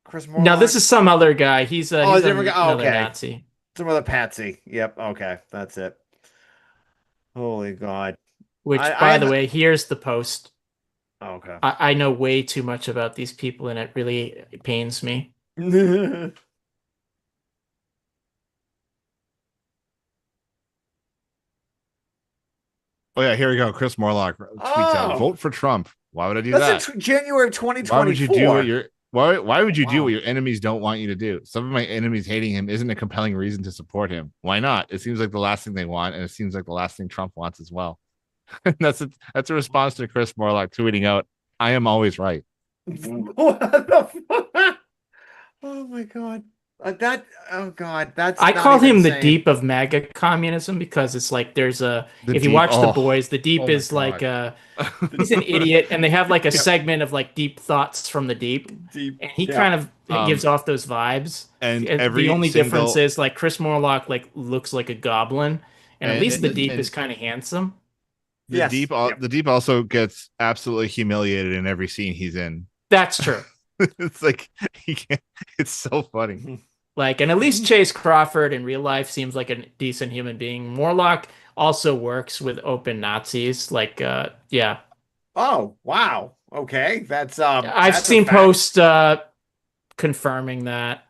Chris Morlock? No, this is some other guy. He's Oh, he's a different guy. Oh, another okay. Nazi. Some other Patsy. Yep. Okay. That's it. Holy God. Which, I by the haven't- way, here's the post. Okay. I know way too much about these people, and it really pains me. Oh yeah, here we go. Chris Morlock tweets out, "Vote for Trump." Why would I do that? That's in January of 2024. Why would you do what your why would you do Wow. what your enemies don't want you to do? Some of my enemies hating him isn't a compelling reason to support him. Why not? It seems like the last thing they want, and it seems like the last thing Trump wants as well. That's a response to Chris Morlock tweeting out, "I am always right." What the fuck? Oh my God. Oh God, that's I not call even him the sane. deep of MAGA communism because it's like there's a The if you deep- watch The oh. Boys, the deep Oh my is like God. he's an idiot, and they have like a segment of like deep thoughts from the deep, Deep. and he Yeah. kind of Um, gives off those vibes. and The every only single- difference is like Chris Morlock like looks like a goblin, and at And- least the deep and- is kind of handsome. The Yes. deep Yep. the deep also gets absolutely humiliated in every scene he's in. That's true. It's like he can't, it's so funny. Like, and at least Chase Crawford in real life seems like a decent human being. Morlock also works with open Nazis. Like, yeah, Oh wow. Okay, that's I've that's a seen fact. posts confirming that,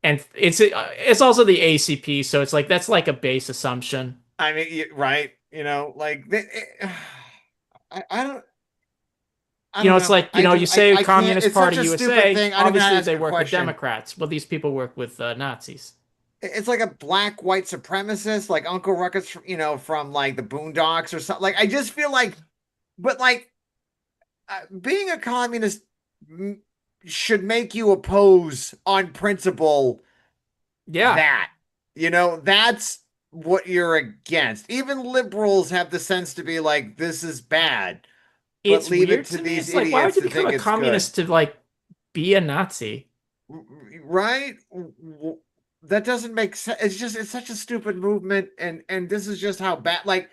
and it's also the ACP, so it's like that's like a base assumption. I mean, right? You know, like I don't. I don't It's like you say I can't- Communist it's Party such a stupid USA. thing. I don't even Obviously, ask they a work with question. Democrats. Well, these people work with Nazis. It's like a black white supremacist, like Uncle Ruckus, from like the Boondocks or something. Like I just feel like, but like being a communist should make you oppose on principle. Yeah, That that's what you're against. Even liberals have the sense to be like, this is bad. But it's leave weird it to me. these It's like, why would idiots you to become think a it's communist to like be a Nazi? Right? That doesn't make sense. It's such a stupid movement, and this is just how bad. Like,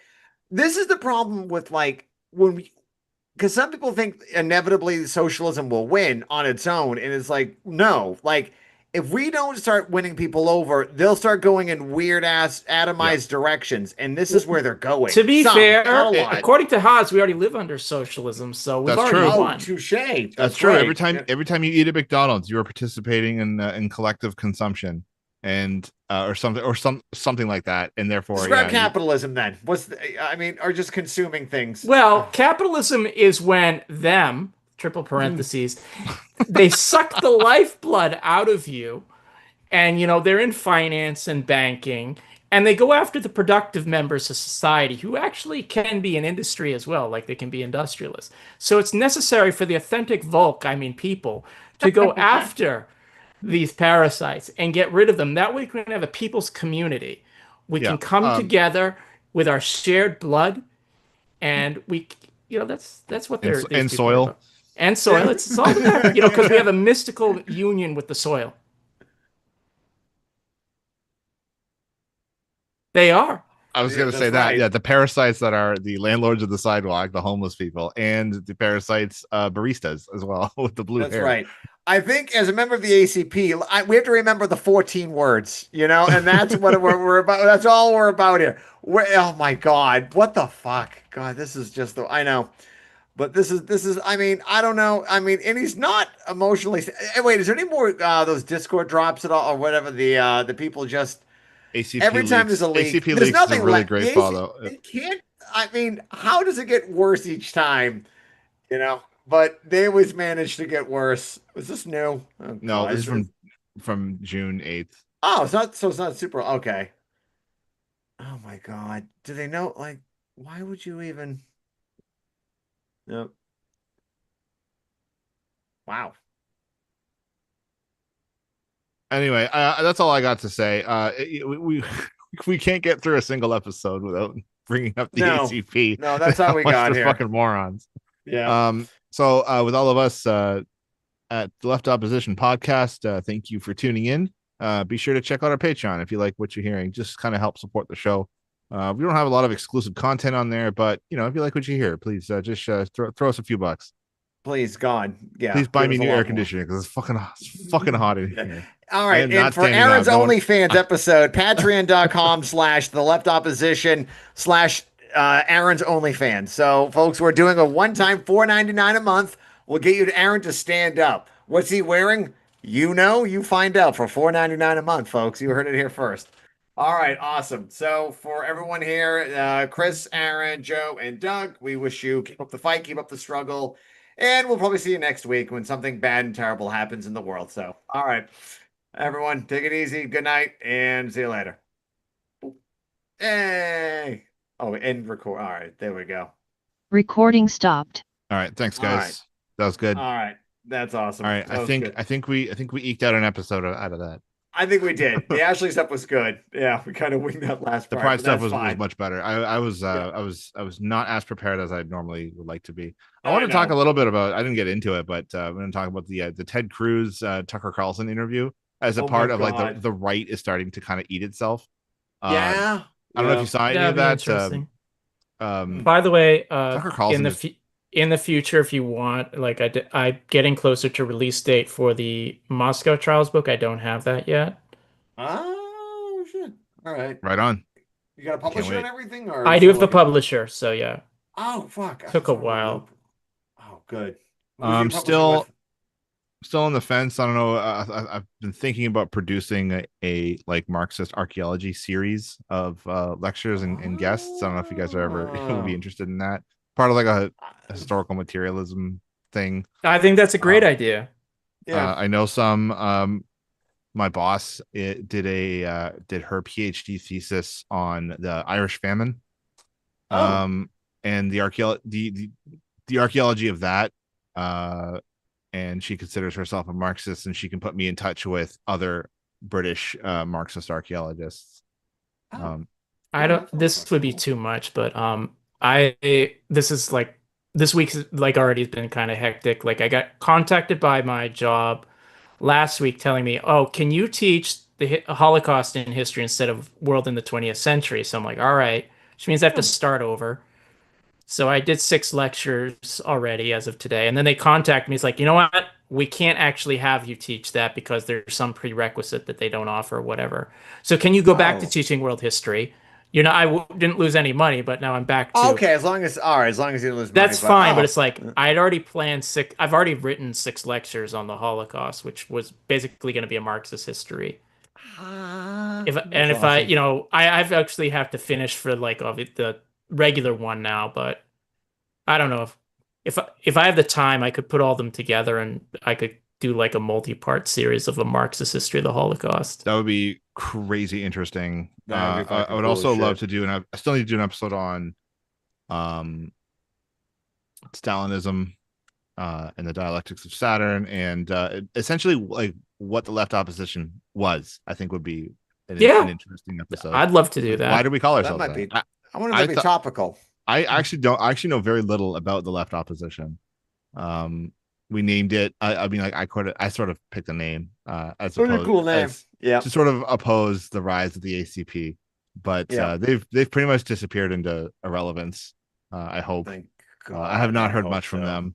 this is the problem with like because some people think inevitably socialism will win on its own, and it's like no, like. If we don't start winning people over, they'll start going in weird ass atomized directions, and this is where they're going. To be Some, fair, not a lot. according to Haas, we already live under socialism, so we've That's already true. won. Touche. That's true. right. Every time you eat at McDonald's, you are participating in collective consumption and or something like that, and therefore Describe yeah, capitalism then. Or just consuming things. Well, capitalism is when them triple parentheses. They suck the lifeblood out of you, and they're in finance and banking, and they go after the productive members of society who actually can be in industry as well, like they can be industrialists. So it's necessary for the authentic Volk, I mean people, to go after these parasites and get rid of them. That way we can have a people's community. We Yeah. can come together with our shared blood, and that's what these and people are soil. about. And soil. It's all about, because we have a mystical union with the soil. They are. I was Yeah, going to that's say that. right. Yeah, the parasites that are the landlords of the sidewalk, the homeless people, and the parasites baristas as well with the blue That's hair. right. I think as a member of the ACP, we have to remember the 14 words, and that's what we're about. That's all we're about here. Oh my God, what the fuck? God, this is just I know, but this is. I mean, I don't know. I mean, and he's not emotionally. Wait, is there any more those Discord drops at all, or whatever? The people just ACP every time leaks. there's a leak, ACP there's leaks is a nothing really left. great follow. It can't. I mean, how does it get worse each time? But they always manage to get worse. Was this new? Oh No, God. this is from June 8th. Oh, it's not super okay. Oh my God. Do they know why would you even Yep. Wow. Anyway, that's all I got to say. We can't get through a single episode without bringing up the No. ACP. No, that's how we much got they're here. fucking morons. Yeah. So with all of us at the Left Opposition podcast, thank you for tuning in. Be sure to check out our Patreon if you like what you're hearing. Just kind of help support the show. We don't have a lot of exclusive content on there, but if you like what you hear, please just throw us a few bucks. Please, God. Yeah. Please buy give me us a new lot air more. conditioning because it's fucking hot in Yeah. here. All I right. am And not for standing Aaron's up. No one- OnlyFans episode, patreon.com/the left opposition / Aaron's OnlyFans. So, folks, we're doing a one-time $4.99 a month. We'll get you to Aaron to stand up. What's he wearing? You find out for $4.99 a month, folks. You heard it here first. All right, awesome. So for everyone here, Chris, Aaron, Joe, and Doug, we wish you keep up the fight, keep up the struggle, and we'll probably see you next week when something bad and terrible happens in the world. So, all right, everyone, take it easy. Good night, and see you later. Hey. Oh, end record. All right, there we go. Recording stopped. All right, thanks All guys. right. That was good. All right, that's awesome. All right, That was good. I think we eked out an episode out of that. I think we did. The Ashley stuff was good. Yeah, we kind of winged that last The part. pride but stuff that's was fine. much better. I was Yeah. I was not as prepared as I normally would like to be. I I want to talk know. a little bit about. I didn't get into it, but I'm going to talk about the Ted Cruz Tucker Carlson interview as a Oh my part of like God. the right is starting to kind of eat itself. Yeah. I don't know if you saw any That'd of be that. interesting. Um, By the way, Tucker Carlson is- in the future, if you want, like I getting closer to release date for the Moscow Trials book. I don't have that yet. Oh shit! All right. right on. You got a publisher and wait. everything, or I you do still have the looking? publisher, so yeah. Oh fuck! I Took was a out of the while. loop. Oh good. Who's your I'm publisher still with? on the fence. I don't know. I've been thinking about producing a like Marxist archaeology series of lectures and guests. I don't know if you guys are ever would be interested in that. Part of like a historical materialism thing. I think that's a great idea. Yeah. I know some. My boss did her PhD thesis on the Irish famine. Oh. And the archaeology of that. And she considers herself a Marxist, and she can put me in touch with other British Marxist archaeologists. Oh. I don't. This would be too much, but this is like this week's like already been kind of hectic. Like I got contacted by my job last week telling me, "Oh, can you teach the Holocaust in history instead of world in the 20th century?" So I'm like, "All right," which means I have to start over. So I did 6 lectures already as of today, and then they contact me. It's like, you know what? We can't actually have you teach that because there's some prerequisite that they don't offer, or whatever. So can you go back to Oh. teaching world history? Didn't lose any money, but now I'm back to. Okay, as long as you don't lose money. That's fine, but oh. it's like I'd already planned 6. I've already written 6 lectures on the Holocaust, which was basically going to be a Marxist history. I've actually have to finish for like the regular one now, but I don't know if if I have the time, I could put all them together and I could do like a multi-part series of a Marxist history of the Holocaust. That would be crazy interesting. That would be I fucking would cool also as love shit. to do I still need to do an episode on Stalinism and the dialectics of Saturn, and essentially like what the left opposition was. I think would be an Yeah, interesting episode. I'd love to do Like, that. why do we call That ourselves might that? be. I wonder if I that'd be thought topical. I actually don't. I actually know very little about the left opposition. We named it. I mean, like I sort of picked a name as Pretty opposed cool name. as Yeah. to sort of oppose the rise of the ACP, but Yeah. they've pretty much disappeared into irrelevance. I hope. Thank I have God, not I heard hope much from so. them,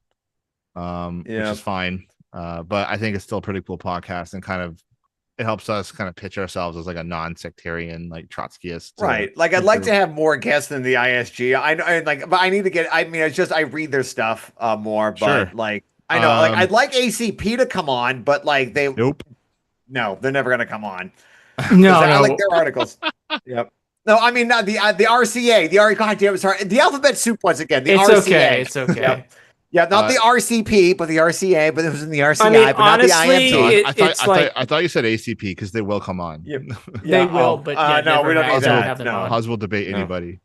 which Yeah. is fine. But I think it's still a pretty cool podcast, and kind of it helps us kind of pitch ourselves as like a non-sectarian, like Trotskyist. Right. Like I'd like to group. have more guests than the ISG. I like, but I need to get. I mean, it's just I read their stuff more. But Sure. like, I know, like Um, I'd like ACP to come on, but like they Nope. no, they're never gonna come on. No, I like no. their articles. Yep. No, I mean not the RCA, the R. God damn, sorry, the alphabet soup once again. The It's RCA. okay. It's okay. Yep. Yeah, not the RCP, but the RCA. But it was in the RCI, I mean, but not the honestly, IMT. I thought you said ACP because they will come on. Yep. They Yeah, will, but yeah, no, never we don't have- need never that. have them No. on. How's will debate No. anybody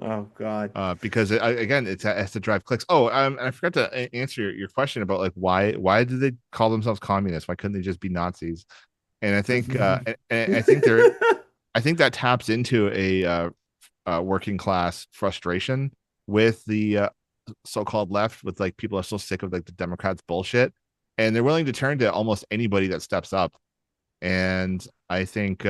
Oh God. because again it has to drive clicks. Oh, and I forgot to answer your question about like why did they call themselves communists? Why couldn't they just be Nazis? And I think and I think they're I think that taps into a working class frustration with the so-called left, with like people are so sick of like the Democrats bullshit, and they're willing to turn to almost anybody that steps up. And I think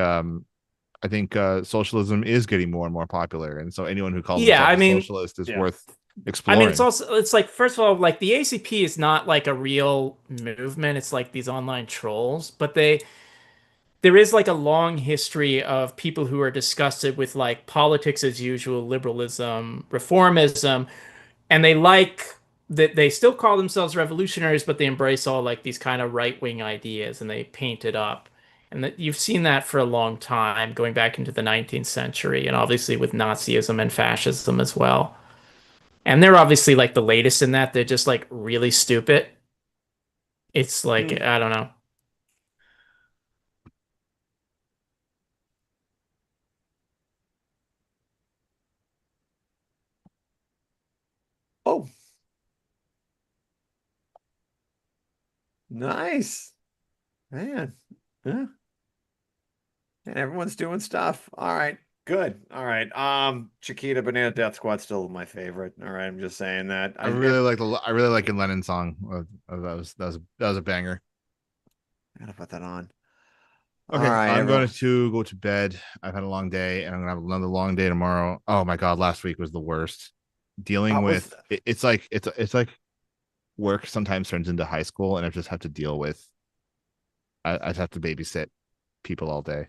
socialism is getting more and more popular, and so anyone who calls Yeah, themselves I mean- a socialist is Yeah. worth I exploring. mean, it's like, first of all, like the ACP is not like a real movement. It's like these online trolls, but there is like a long history of people who are disgusted with like politics as usual, liberalism, reformism, and they like that they still call themselves revolutionaries, but they embrace all like these kind of right-wing ideas and they paint it up. And that you've seen that for a long time, going back into the 19th century, and obviously with Nazism and fascism as well. And they're obviously like the latest in that. They're just like really stupid. It's like, I don't know. Oh, nice, man. Yeah. And everyone's doing stuff. All right, good. All right. Chiquita Banana Death Squad's still my favorite. All right, I'm just saying that. I really like the Lennon song. That was a banger. I gotta put that on. Okay, All right, I'm everyone. going to go to bed. I've had a long day, and I'm gonna have another long day tomorrow. Oh my god, last week was the worst. Dealing Was- with it's like work sometimes turns into high school, and I just have to deal with. I just have to babysit people all day.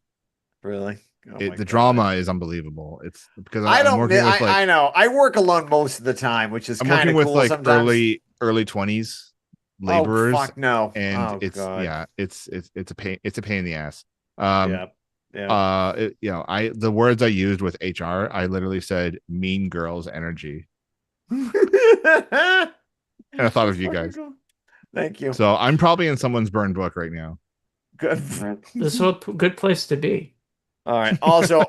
Really? Oh my The God. drama is unbelievable. It's because I I'm don't. working with like I know. I work alone most of the time, which is I'm kind working of with cool like sometimes. early 20s laborers, Oh fuck no! and Oh, it's God. yeah, it's a pain. It's a pain in the ass. Yeah. Yeah. You know, the words I used with HR, I literally said "mean girls energy," and I thought of you guys. Thank you. So I'm probably in someone's burned book right now. Good. This is a good place to be. All right. Also,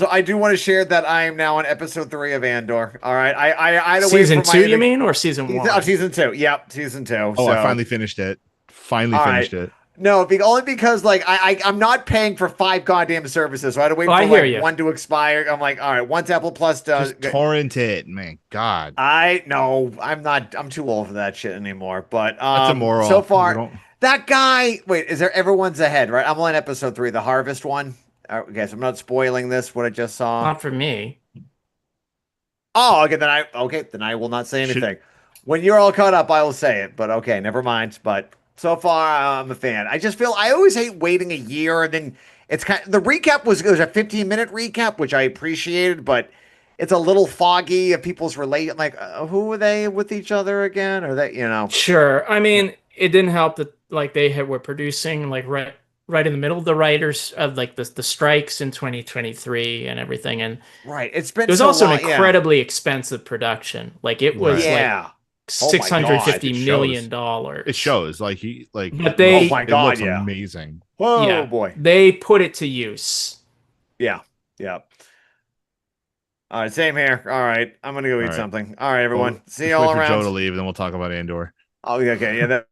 I do want to share that I am now on episode 3 of Andor. All right. I had to wait Season for 2, you mean, or season 1? Season 2. Yep, season 2. Oh, so. I finally finished it. Finally All finished right. it. No, only because like I'm not paying for 5 goddamn services, so I had to wait I for hear like ya. one to expire. I'm like, all right, once Apple Plus does. Just torrent it, man. God, I no, I'm not. I'm too old for that shit anymore. But that's immoral. so We far, don't- that guy. Wait, is there everyone's ahead? Right, I'm on episode 3, the Harvest one. Okay, so I'm not spoiling this. What I just saw. Not for me. Oh, okay. Then I will not say Should- anything. When you're all caught up, I will say it. But okay, never mind. But so far, I'm a fan. I just feel I always hate waiting a year, and then it's kind of, the recap was a 15-minute recap, which I appreciated, but it's a little foggy of people's relate. Like, who are they with each other again? Or they, Sure. I mean, it didn't help that like were producing like right in the middle of the writers of like the strikes in 2023 and everything, and Right. It's been it was so also long. an incredibly expensive production. Like it was Right. like Yeah. Oh my $650 God, million it dollars. It shows like he like. But they, Oh my it God, looks yeah. amazing. Whoa, yeah, boy. they put it to use. Yeah. Yeah. All right. Same here. All right. I'm going to go eat All right. something. All right, everyone. Well, See just you all wait for Joe around. to leave, and then we'll talk about Andor. Oh, okay. Yeah.